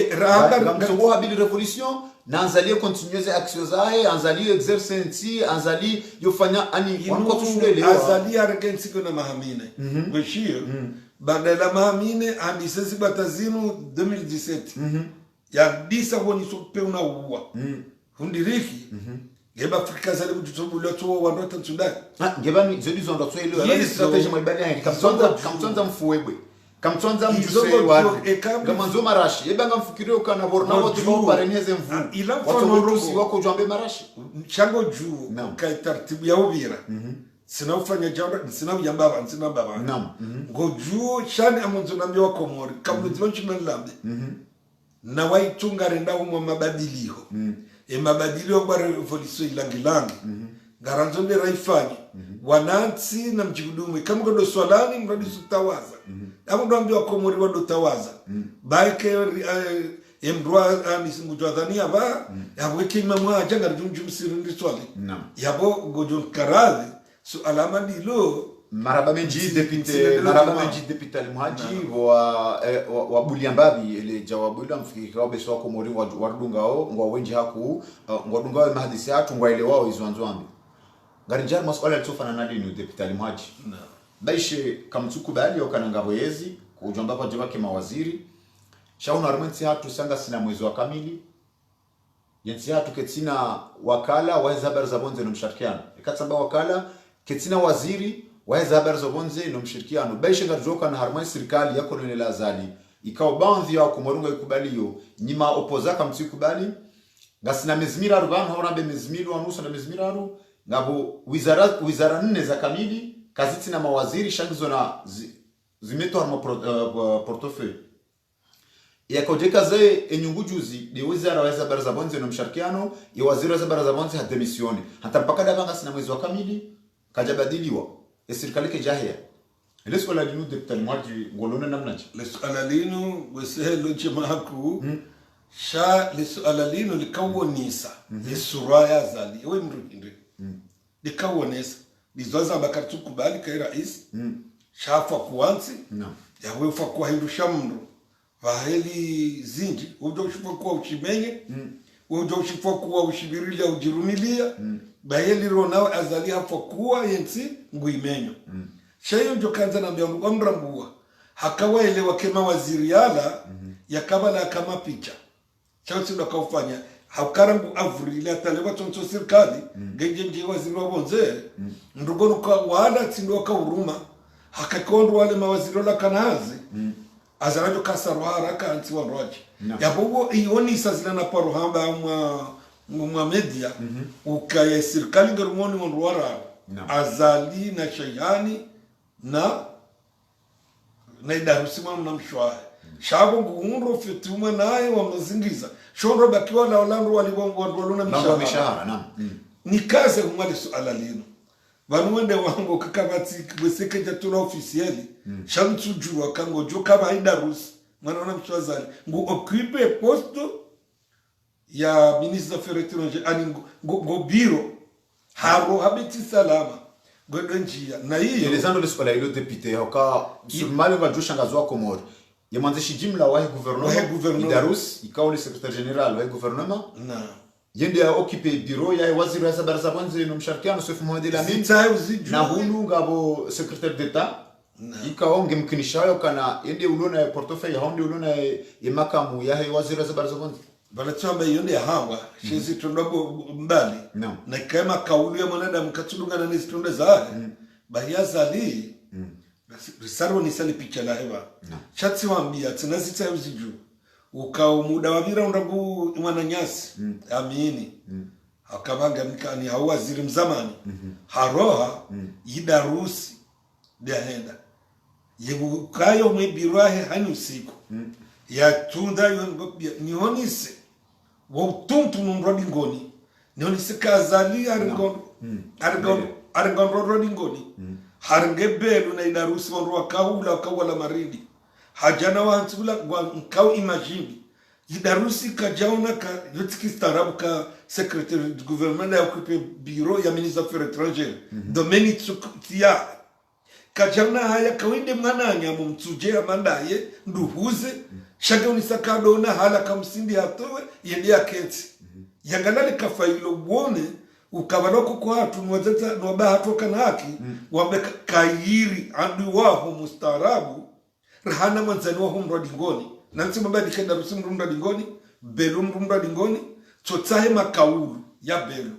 ngamso habili revolution na anzalie continuer actions zae anzalie exercence anzalie yofanya ani wanko tushulelewa anzalie argensi kuna mahamine bashio badala mahamine hadi sisi batazinu 2017 ya disa woni sope una uwa hundiriki geba Afrika zale kututobulia tu wandota Sudan ngeba ni zodi zondo tuelewa ni strategy mwibali yani kamtonza mfuwebwe kamtonza mjuse wadi kama nzo marashi yeba ngamfikirie ukana borna wote kwa pareneze mvu watu wako jombe marashi chango juu kai taratibu ya ubira sina ufanya jambo sina uyambaba sina baba ngo juu shani amonzo nambi wa komori kabla tilonchi manlambe na waitunga renda umo mabadilio mabadilio kwa revolution ilangilangi Garanzo de raifanye. Wanansi na mjigudumu. Kama kodo swalani mradi sutawaza. Amu ndo ambiwa komori wado tawaza. Baike emrua nisingujwa dhania ba. Yabo wiki imamu ajanga rujumjum sirindi swali. Yabo gojon karadhi. So alama dilo. Maraba menji depute Almuhaji wa buliambabi ile jawabula mfikika wabe swa komori wadungao ngwa wenji haku ngwadungao mahadisi hatu ngwa ile wao izwanzwambi garinjar maswala yalitofa na dini depute Almuhaji baishe kamtuku bali yokananga boyezi kujomba kwa jaba ke mawaziri shauna armenti hatu sanga sina mwezi wa kamili yensi hatu ketina wakala waweza habari za bonze no mshirikiano ikatamba wakala ketina waziri waweza habari za bonze no mshirikiano baishe garjoka na harmani serikali yako no lazali ikawa bandhi ya kumorunga ikubaliyo nyima opozaka mtikubali gasina mezmira rubano haona be mezmiru anusa na mezmiraru ngabo wizara nne za kamili kaziti na mawaziri shangizo na zimeto harma portofeuille yakojeka ze enyungujuzi de wizara waweza habari za bonze no mshirikiano ya waziri wa habari za bonze hademisioni hata mpaka dabanga sina mwezi wa kamili kajabadiliwa serikali ke jahia ile swala linu depute Almuhaji ngolona namnaje le swala linu weselo jemaku sha le swala linu likawonisa le suraya zali we mrinde likawonesa bizoza bakartu kubali kai rais shafa kuanzi ya we fa kwa hindusha mno vaheli zinji ujo ushifa kwa uchimenye ujo ushifa kwa ushibirilia ujirumilia baheli ronao azali hafa kuwa yensi nguimenyo shayo njo kanza na mbia mrambua hakawa elewa kema waziri yala yakabala kama picha chao sindo kaufanya hakarangu avrili atalewa tonto serikali genje waziri wa bonze ndugono kwa wala sindo ka huruma hakakondo wale mawaziri la kanazi azarajo kasarwa haraka anti wa roji yabogo ioni sazila na paruhamba mwa media ukaya serikali ngarumoni wanruara azali na shayani na idarusi mwa mshwae shabo nguunro fituma naye wa mazingiza shonro bakiwa la Orlando walibongo na mishahara ni kaze kumali suala lino vanwende wango kakabati bweseke jatula officieli shamtujua kango joka baidarusi mwana na mshwazali ngu occupe posto ya ministre des affaires étrangères ani go biro haro habiti salama godonjia na hiyo elezando le swala ile depute hoka sumali wa joshangazwa komori yamanzishi jimla wa gouvernement idarus ikawa le secrétaire général wa gouvernement na yende ya occupé bureau ya waziri wa habari za bonze no mshirikiano Seif Mohamed Lamin na hulu ngabo secrétaire d'état ikawa ngemkinishayo kana yende ulona ya portefeuille honde ulona ya makamu ya waziri wa habari za bonze balachamba yonde hawa shizi tundogo mbali na kama kauli ya mwanadamu katulunga na nistunde za bahiyazali risaro ni sali picha la hewa chatsi wambia tunazita uziju ukao muda wa vira undabu mwananyasi amini akabanga mkani hawa waziri mzamani haroha idarusi biahenda yebu kayo mwebirahe hani usiku ya tunda yongopia nionise wa utuntu mrodi ngoni nionise kazali argon rodi ngoni harngebelu na idarusi wanruwa kawala maridi hajana wa hansula nkau imagini idarusi kajauna ka yotiki starabu ka secrétaire du gouvernement ya occupé bureau ya ministre des affaires étrangères domaine tsukia kajauna haya kawinde mwananya mumtuje amandaye nduhuze shaga unisakado na hala kamsindi hatowe yende yaketi yangalale kafailo uone ukabaloko kwa hatu nwazeta nwaba hatu kana haki wambe kairi andu waho mustarabu rahana mwanzani waho mradi ngoni nansi mbaba dikenda rusi mradi ngoni belu mradi ngoni tsotahe makaulu ya belu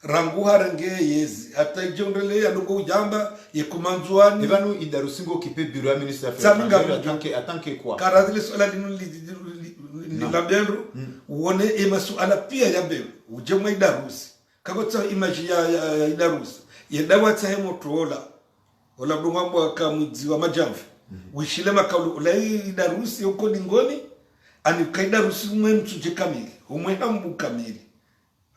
rangu harange yezi hata ijondele ya nungo ujamba ye kumanzuani Evanu idarusingo kipe bureau ya ministre des affaires étrangères atanke kwa karazile swala linu la belu uone emasu ala pia ya belu ujemwa idarusi kakotsa image ya idarusi yedawa tsahe motola ola bungwambo akamudzi wa majamvu wishile makaulu ulai idarusi uko dingoni ani kaidarusi umwe mtuje kamili umwe ambu kamili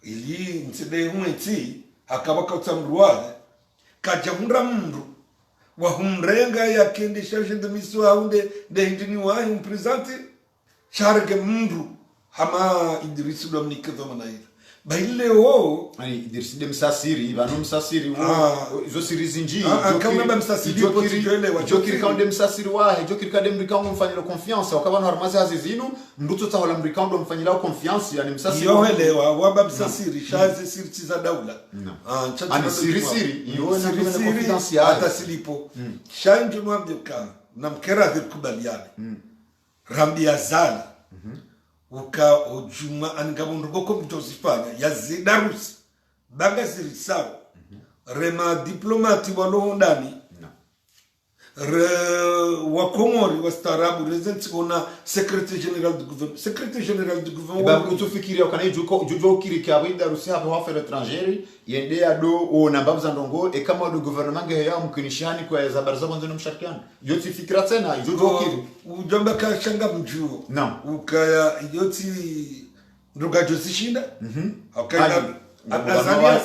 ili nsede umwe ti akabaka utamruale kajamura mndu wa humrenga ya kende shashende misu haunde de hindini wahi umpresente charge mndu hama Idrisi Dominique Dhamanaira baile o ani Idrisi de msasiri banu msasiri zo siri zinji kama ba msasiri jokiri kaunde msasiri wahe jokiri kade mrikao mfanyilo confiance wakabana harmazi hazizinu nduto tahola mrikao ndo mfanyilo confiance yani msasiri yohelewa waba msasiri shazi siri za daula ani siri yo na confidential hata silipo shanjo mwambie kama na mkera kubaliane rambi azali uka ujuma angamundu goko mtosifanya ya zidarusi baga sirisawa rema diplomati walo ndani wakomori wastarabu residents kona secretary general du gouvernement ba kutufikiria kana jujo kiri kwa darusi hapo hafa l'étranger yende ado o namba za ndongo e kama do gouvernement ya mkinishani kwa za baraza mwanzo mshirikiano yoti fikira tena jujo kiri ujomba ka shanga mjuo ukaya yoti nduga josishinda akaya azalias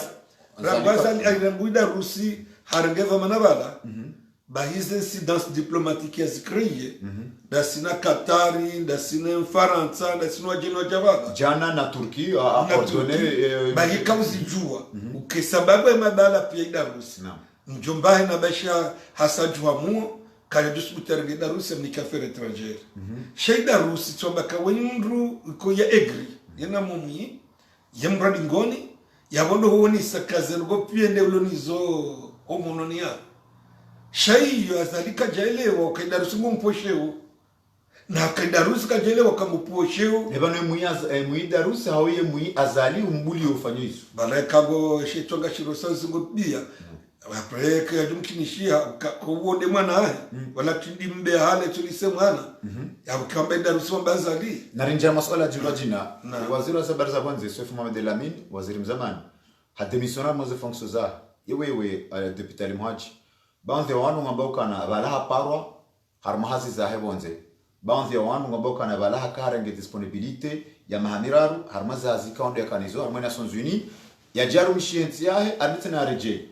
rabazali airambuida rusi harengeva manabala bahize incidence diplomatique yazikriye dasina Katari dasina Faransa dasina wajino jabaka jana na Turki a ordonné bahika uzijua ukisababu mabala pia idarusi mjombahe na basha hasajwa mu kaya discuter idarusi ni affaire étrangère shaida rusi chomba kawindru ko ya egri yana mumi yamradi ngoni yabondo huoni sakaze ngo piende ulonizo omononia shaiyo azalika jaelewa ukaidarusi ngumposheo na kaidarusi kajaelewa kamuposheo ebano muidarusi hawiye azali umbuli ufanye hizo bala kago shetonga shirosa zingobia apreka yadumkinishia ko wode mwana wala tindimbe hale tulise mwana yakamba idarusi mbazali na rinja masuala jina waziri wa habari za kwanza Seif Mohamed Elamin waziri mzamani hademissiona moze fonctions za yewe deputy Alimhaji baadhi ya wanu ambao kana balaha parwa harmahazi za hebonze baadhi ya wanu ambao kana balaha karenge disponibilité ya mahamiraru harmazi hazikaonde kanizo harmoni Nations Unies ya jaru mishienti yahe aditena reje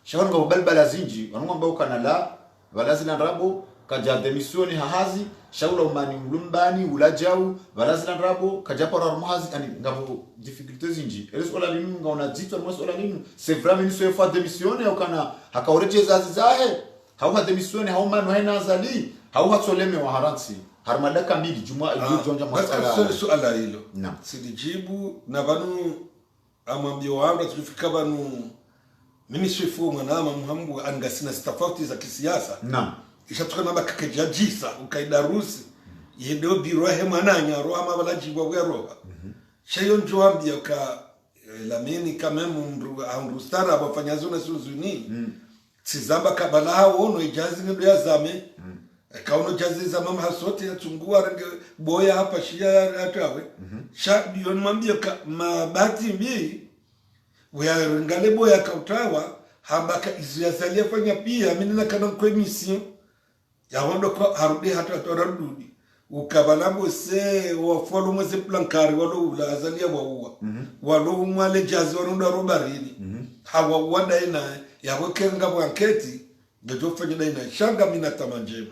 shakano ngo balbala zinji wanu ambao kana la balazi na rabo kaja demisioni hahazi shaula umani mlumbani ulajau balazi na rabo kaja para harmazi ani ngabo difficultés zinji eleso la nini ngaona zitwa mwaso la nini c'est vraiment une fois demisioni au kana hakaoreje zazi zahe hauha demisioni haumano haina azali hauha tsoleme wa haransi harmadaka mbili juma jonja masala suala hilo silijibu na banu amwambio wangu tulifika banu mimi sifu mwanama muhambu angasina tofauti za kisiasa ishatoka namba kakejajisa ukaidarusi yendo biro he mwananya roha mabalaji wa roha shayo njoambia ka lamini kama mndu aundustara abafanyazo na suzuni tizamba kabala haono ijazi ndo yazame kauno jazi za mama hasote yatungua range boya hapa shia atawe sha bion mwambia ka mabati mbi waya ngale boya kautawa habaka iziasalia fanya pia mimi na kana kwa mission ya hondo kwa harudi hata torarudi ukabalabo se wa folo mweze plankari walo ula azalia waua walo mwale jazi warundo robarini hawa wada ina ya wekenga blanketi ndio fanya daina shanga mina tamanjema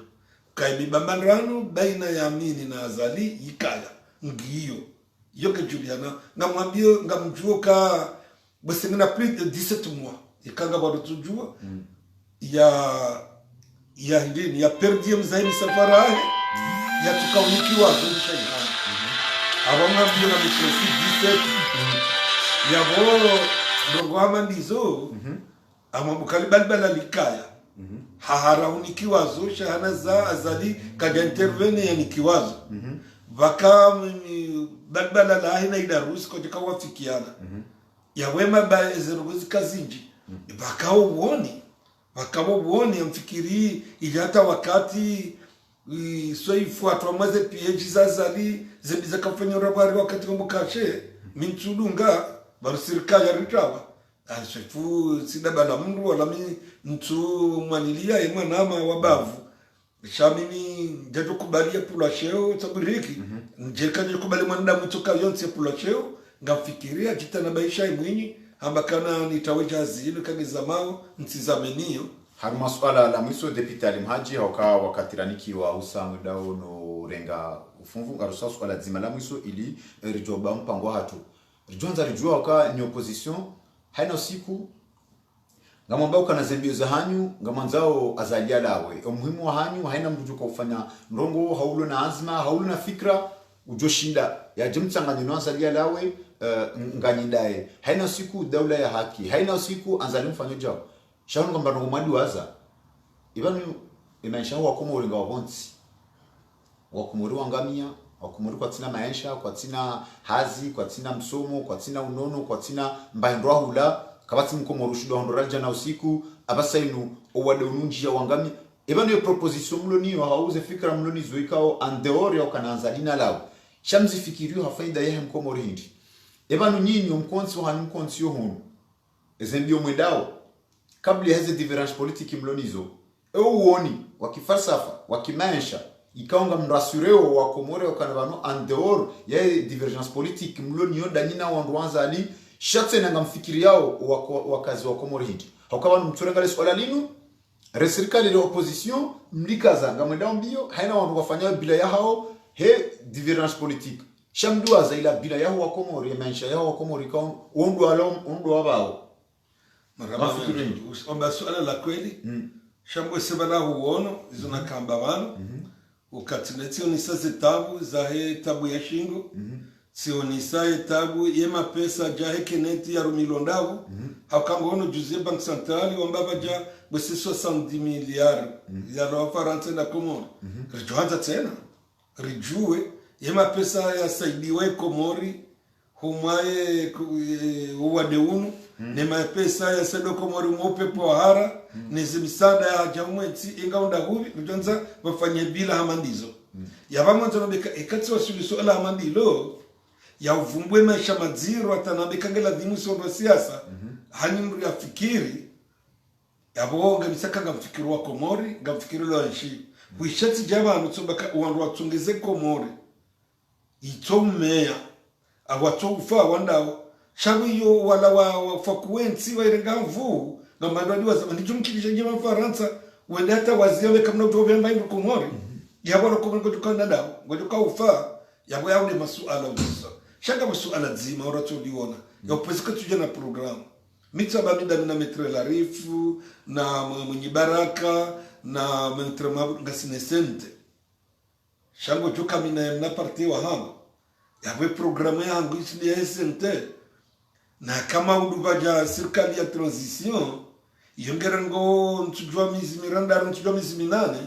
kai bambandrano baina ya amini na azali ikaya ngiyo yoke Juliana ngamwambio ngamjuoka bosengena plus de 17 mois ikanga bado tujua ya ndini ya perdi mzaini safara ya tukaunikiwa zungusha ihana abamwambio na mishesi 17 ya bo dongo amandizo amwambukali balbala likaya haharaunikiwazo shahana za azali kaja intervene ya nikiwazo vaka balbala la hina idarusi kwa jika wafikiana ya wema ba ezeruguzi kazinji vakawo uoni mfikiri ijata wakati soifuatwa mwaze PH za azali zebiza kafanya rabari wakati kumukashe minchudunga barusirika ya ritawa ashefu sidabala mundu wala mi mtu mwanilia yemwa nama wabavu shamimi njato kubalia pulasheo tabiriki njeka njato kubali mwanda mtu kayonse pulasheo ngafikiria kitana baisha imwinyi ambakana nitaweja zinu kageza mao ntizamenio haruma swala la mwiso deputy mhaji hauka wakatiraniki wa usangu dao no renga ufunvu ngarusa swala zima la mwiso ili rijoba mpango hatu rijonza rijua waka ni opposition haina usiku ngamwamba ukana zembio za hanyu ngamanzao azalia lawe umuhimu wa hanyu haina mtu kufanya ndongo haulo na azma haulo na fikra ujoshinda ya jimtsangani no azalia lawe nganyidae haina usiku daula ya haki haina usiku anzalim fanyo jao shaunu kwamba ndo mwadi waza ibanu imaisha wakomori nga wabonzi wakomori wangamia wakomori kwa tina maisha kwa tina hazi kwa tina msomo kwa tina unono kwa tina mbaindwa hula kabati mkomoro shudo hondoralja na usiku abasa inu owade ununji ya wangamia ibanu yo proposition mloni yo hauze fikra mloni zoikao andeori ya ukananzalina lao shamzi fikiriyo hafaida yehe mkomori hindi ibanu nyinyi mkonsi wa hanyu mkonsi yo hunu ezembio mwedao kabla ya hizi divergence politiki mlonizo uoni wakifalsafa wakimaisha ikaonga mrasureo wa komore wakanavano en dehors ya divergence politique mlonio danina wanduanza ali shatse nanga mfikiri yao wakazi wa komore hindi haukawa mturengale swala linu serikali ile opposition mlikaza ngamwenda mbio haina wandu wafanya bila ya hao he divergence politique shamdua za ila bila yao wa komore ya maisha yao wa komore kaon ondo wabao omba swala la kweli shambo sebala huono izona kamba wano ukatinetio nisa zetabu za he tabu ya shingo sio nisa tabu yema pesa ja he keneti ya rumilondavu hakamba ono juzie bank centrali wambaba ja bwese 70 miliard ya roa farante na komori rijuanza tena rijue yema pesa ya saidiwe komori humaye uwadeunu nema pesa ya sedo komori mwope po hara nizibisada ya jamweti ingaunda hubi kujonza wafanye bila hamandizo ya vamonza nabeka ekatsi wasuliso ala hamandilo ya uvumbwe maisha madziro atanabeka ngela dhimu sondo siasa hanyimru ya fikiri ya bonga misaka ngamfikiri wa komori ngamfikiri lo anshi wishati jabanu tsobaka uwandu watungeze komori itomeya awatofa wandao shawiyo wala wa fakuensi wa irengavu na mandwadi wa ndijumkirije njema Faransa wende hata waziwe kamna utovemba indu komori yabona komori ngojuka ndao ngojuka ufa yabo yaune masuala uso shaka masuala zima orato liona ya upesika tuje na program mitaba mida na metre la rifu na mwenye baraka na metre ngasinesente shango joka mina na parti wa hango yawe programu yangu isili ya SNT na kama udubaja serikali ya transition yongera ngo ntujua mizi miranda ntujua mizi minane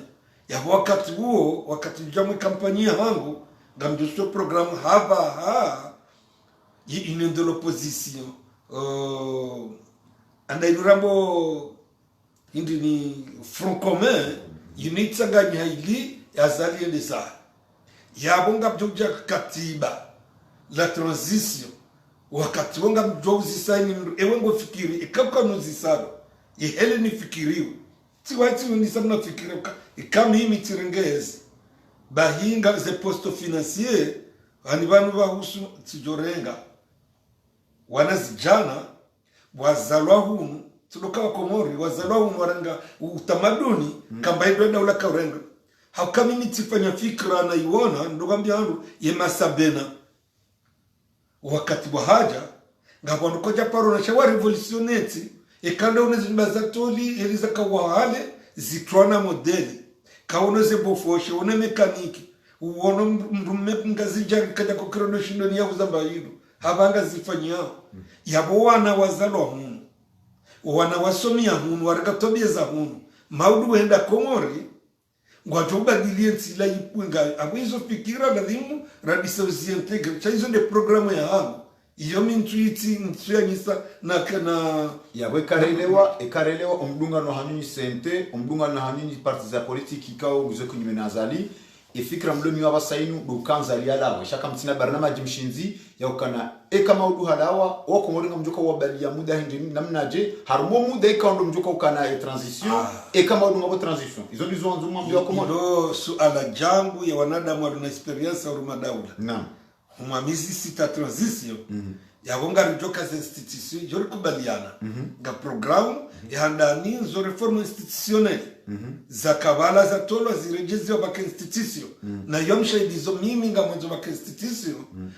ya wakati huo wakati jamwe kampania hangu ngamjusto programu haba une de l'opposition anda inurambo hindi ni front commun yunitsanganya ili yazali ndesa yabonga bjoja katiba la transition wakati wonga mjozi saini ewengo fikiri ikapka nuzisado ihele ni fikiriwe tiwati unisabna fikiri ikami himi tirengezi bahinga ze posto financier ani banu bahusu tijorenga wanazijana wazalwa hunu tuloka komori wazalwa hunu waranga utamaduni kamba ido na ula kaurenga hakami nitifanya fikra na iwona ndogambia andu yemasabena wakati wa haja ngabona ko japaro na shawa revolutioneti ekanda unezimbaza toli eliza kawahale zitwana modeli kaonoze bofoshe one mekaniki uwono mrume ngazija kaja ko krono shindo ni yakuzamba yido habanga zifanyia yabo wana wazalwa hunu wana wasomia hunu waraka tobieza hunu maudu wenda komori ngwatobadilie nsila yipunga abwizo fikira nadhimu radisa usiintegre chaizo de programu ya hangu iyo mintuiti ntuyanyisa na yawe karelewa omdungano hanyunyi sente omdungano hanyunyi parti za politiki kao guzo kunyime nazali ifikra mlomi wa basainu dukanza lialawe shaka mtina barnamaji mshinzi ya ukana kama udu halawa wako moringa mjoka wabali ya muda hindi namnaje harumo muda ikaondo mjoka ukana transition kama udu ngabo transition izo ndizo wanzuma mbio wako modo ndo suala jangu ya wanadamu waduna experience wa rumadaula naam humamizi sita transition yabonga rijoka za institution jori kubaliana nga programu ya ndani zo reforme institutionnelle za kabala za tolo zirejezwa baka institution na yomsha idizo mimi nga mwanzo baka institution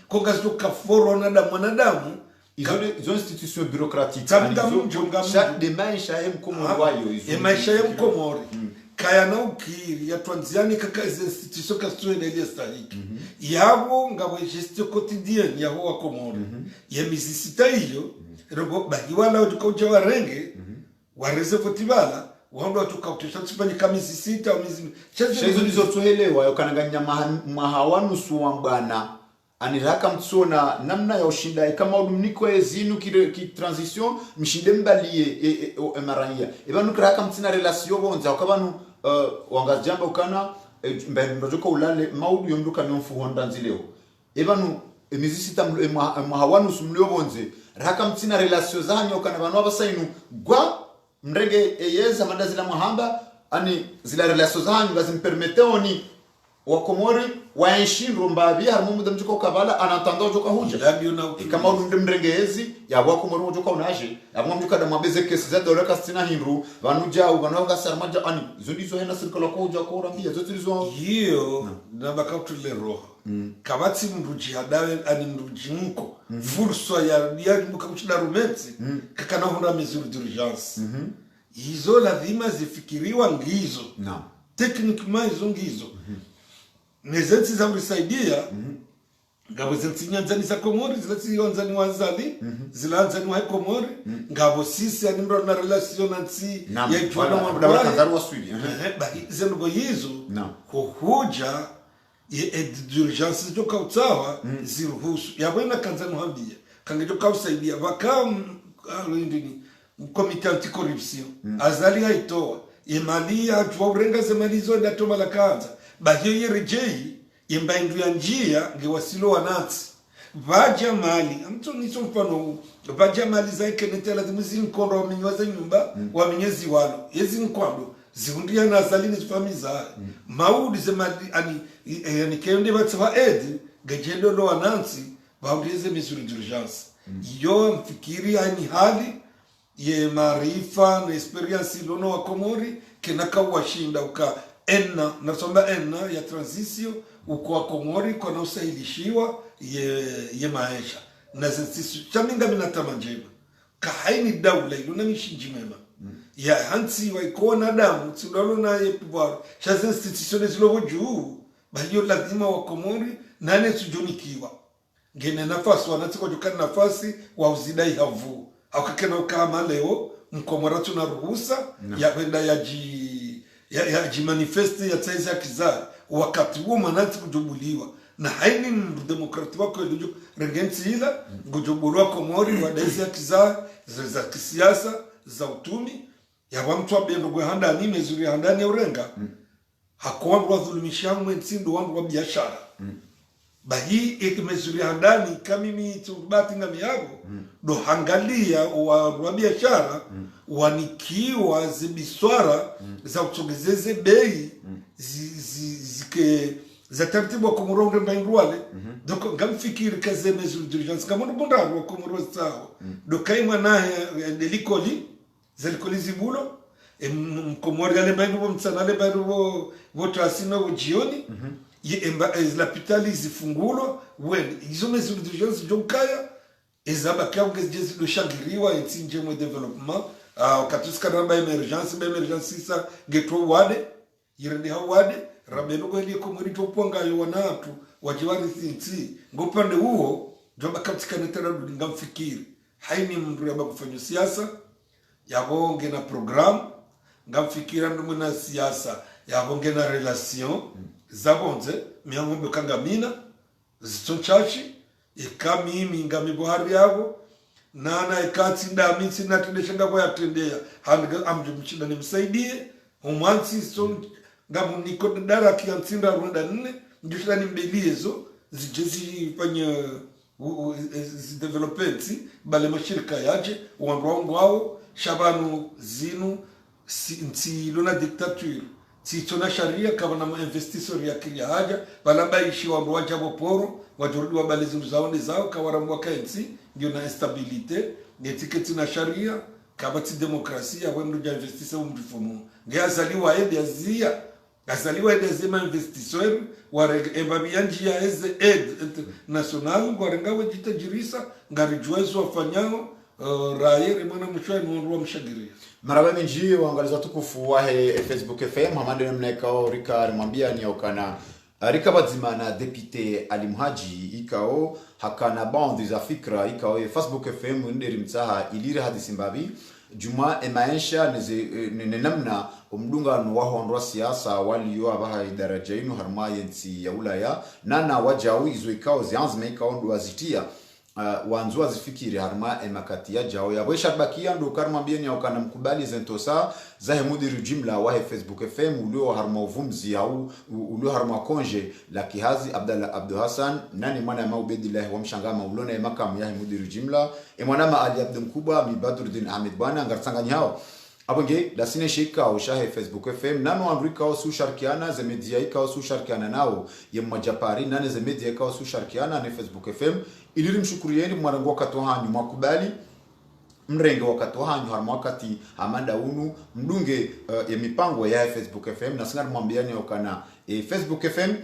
ko gazo kaforo na mwanadamu izo institution bureaucratique chaque de maisha hem komoro izo maisha hem komoro kaya na ukiri ya Tanzania kaka institution kastwele ile stahiki yabo ngabo gestion quotidienne ya wa komoro ya misisita hiyo robo bagiwala utukoje warenge wa reserve tibala wando tukautesha tsipanye kama misisita au mizi chezo lizotoelewa yokananganya mahawanu suwa bwana aniraka mtsona namna ya ushinda kama udumniko ezinu ki transition mshinde mbalie marania ebanu kraka mtsina relation bonza ukabanu wangajamba ukana mbajoko ulale maudu yomduka nyomfu honda nzileo ebanu emizisita mahawanu sumlio bonze raka mtsina relation zanyo kana banu abasainu gwa mrege eyeza madazila mahamba ani zila relation zanyo bazimpermete oni wakomori waenshindro mbabi harimo muda mjiko kabala anatanda joka huja kama unde mrengezi ya wakomori joka unaje abamwe mjuka da mabeze kesi za dola kastina hindru banuja uganonga sarmaja ani zodizo hena sirkola ko uja ko rambia zodizo hiyo na bakatule roho kabati mruji hadawe ani mruji mko fursa ya mbuka kuchida rumeti kakana huna mesure d'urgence hizo lazima zifikiriwa ngizo techniquement hizo ngizo nezenzi za mrisaidia ngabo zinsinyanzani za komori zilazionzani wanzali zilanzani wa komori ngabo sisi animro na relation nansi ya juana wa mdabara wa swidi zenogo hizo kuhuja ye d'urgence joka utawa ziruhusu yabona kanzani hambia kangejoka usaidia vakam alindini komite anticorruption azali haitoa imali ya jwa urenga zemalizo ndatoma la kanza bahiyo yerejei yembaindu ya njia ngewasilo wanatsi vaja mali mtu niso mfano vaja mali za kenetela zimuzi nkondo wa minywaza nyumba wa minyezi walo yezi nkwando zihundia na azalini zifamiza maudi zemali ani kende batsawa edi gajendo lo wanatsi baudeze mesure d'urgence yo mfikiri ani hali ye maarifa na experience lono wa komori kenaka washinda uka enna nasomba enna ya transition uko wa komori kwa usailishiwa ye maisha na sisi chaminga minatama njema kahaini daula iluna mishinji mema ya hansi wa ikona damu tsulalo na ye pouvoir chaque institution zilovo juu bahiyo lazima wa komori nane sujonikiwa ngene nafasi wanatiko jukana nafasi wa uzidai havu akakena kama leo mkomora tuna ruhusa ya kwenda ya manifeste ya taiza kiza wakati huo manati kujubuliwa na haini demokrati wako ndio regenzi ila kujubuliwa komori wa taiza kiza za kisiasa za utumi ya wamtu abendo gwe handa ni mezuri handa ni urenga hakuwa mwa dhulumisha mwenzindo wangu wa biashara bahi ekimezuri handani kamimi tubati ngami yabo do hangalia wa biashara wanikiwa zibiswara za kutogezeze bei zike za taratibu kwa murongo mbaindwale donc ngamfikiri kaze mesure d'urgence kama ndonda kwa murongo sawa do kaimwa naye delikoli zelikoli zibulo mkomori ale baindu mtsanale baindu votasino jioni la pitali zifungulwa when hizo mesure d'urgence jonkaya ezaba kaunga jezi do shangiriwa etsinje mo development katuska ramba emergence sa geto wade yirende hawade rabeno ko ndiye komori toponga yo wanatu wajiwari tsinti ngopande huo joba katika netera ngamfikiri haini mndu yaba kufanya siasa yabonge na program ngamfikira ndo na siasa yabonge na relation zabonze miangombe kangamina zitonchachi ikamimi ngamibohari yabo nana ikati ndami sina tendesha kwa yatendea hanga amjumchinda nimsaidie umwansi so ngamu niko dara kiantinda runda 4 ndishira nimbeliezo zijezi fanya development bale mashirika yaje wangu wao shabanu zinu si lona dictature titona sharia kama na investisseur ya kile haja bala baishi wa mwaja boporo wajurudi wa balizi zaone zao kawaramwa kaensi ndio na instabilité ni tiketi na sharia kama ti demokrasia wendo ja investisseur mdifumu ngazaliwa ende azia azaliwa ende zema investisseur wa embabi njia eze aid international ngwarengawe jitajirisa ngarijwezo wafanyao raia mwana mshwai nuru mshagiria maraba minji waangaliza tukufu wa Facebook FM hamande mnaikao rika rimwambia ni okana rika bazimana depute alimhaji ikao hakana bandi za fikra ikao Facebook FM ndiri mtaha ilire hadisi mbabi juma emaisha ne namna umdungano wa hondwa siasa waliyo abaha idaraja ino harma yensi ya ulaya nana wajawi izo ikao zianzme ikao ndo wazitia wanzua zifikiri harma emakati ya jao ya bwesha bakia ndo karma bieni au kana mkubali zentosa zahe mudiri jimla wa Facebook FM ulio harma uvumzi au ulio harma konje la kihazi Abdallah Abdul Hassan nani mwana ya maubedillahi wa mshangama ulona ya makamu ya mudiri jimla mwana ma Ali Abdul Mkuba mi Badruddin Ahmed bwana ngartanganya hao abonge la sine shika au shahe Facebook FM nano amrika au su sharkiana ze media ika au su sharkiana nao ye mwajapari nane ze media ika au su sharkiana ne Facebook FM iliri mshukurieni mwarango wakatohanyu mwakubali mrenge wakatohanyu harma wakati amanda unu mdunge ya mipango ya Facebook FM na singar mwambiani wakana Facebook FM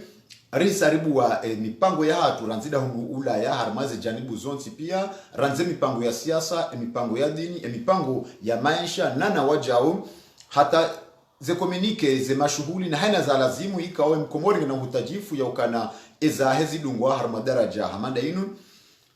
risaribu wa mipango ya hatu ranzida hungu ula ya harmaze janibu zonsi pia ranze mipango ya siasa mipango ya dini mipango ya maisha nana wajao hata ze komunike ze mashughuli na haina za lazimu ikawe mkomori na utajifu ya ukana eza hezi dungwa harmadaraja hamanda inu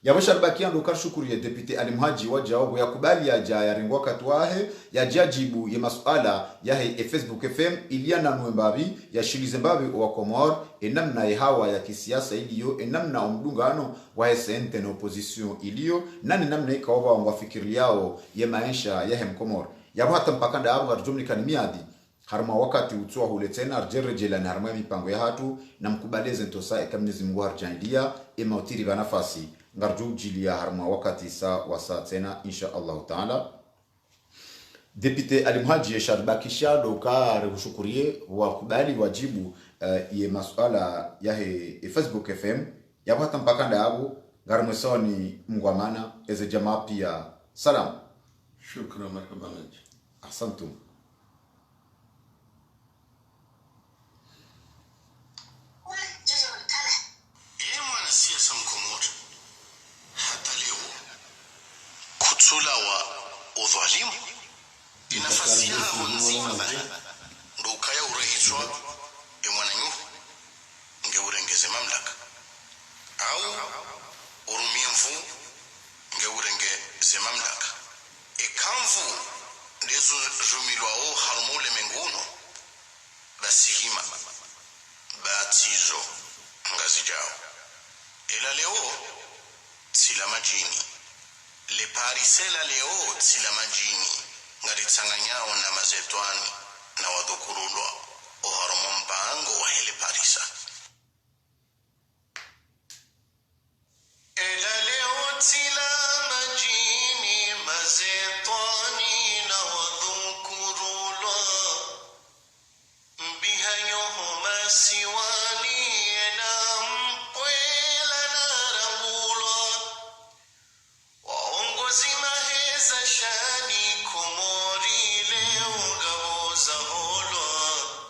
yabasha bakia ndo karshukuru ya depute alimhaji wajao ya kubali ya ja ya ringwa katwahe ya jajibu ya masuala ya Facebook FM iliana nwembabi ya shilize mbabi wa Komor enamna ya hawa ya kisiasa iliyo enamna umdungano wa SNT na opposition iliyo nani namna ikawa wafikiri yao ya maisha ya Komor ya hata mpaka nda abo arjumni kanimiadi harma wakati utoa huletena arjerejela na harma mipango ya hatu na mkubaleze ntosa ekamnezi Mungu harjandia emautiri banafasi ngarju jilia harma wakati saa tena insha Allah taala depute alimhaji ya sharbakisha doka rehushukurie wakubali wajibu ye masuala ya Facebook FM ya hata mpaka ndaabo garmesoni mngwamana eze jamaa pia salam shukran marhaba ahsantum udhalimu inafasi yao nzima bali ndo ukaya urehishwa mwananyu ngeurengeze mamlaka au urumie mvu ngeurengeze mamlaka ekamvu ndizo jumilwao harumule menguno basi hima batizo ngazi jao ila leo sila majini le parisela leo sila majini ngaritsanganyao na mazetwani na wadukurulwa oharomo mpango wa hele parisa ela leo sila majini mazetwani na wadukurulwa mbihanyoho masiwani na mpwela na rambulwa waongozi maheza shani komori leo gaboza holwa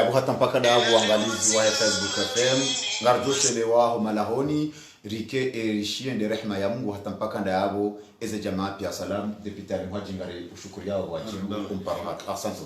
abo hata mpaka dabu angalizi wa Facebook FM ngarjoshelewa malahoni rike erishie nde rehema ya Mungu hata mpaka ndabo eze jamaa pia salam deputy alimhaji ngare ushukuru yao wa chini kumpara asante.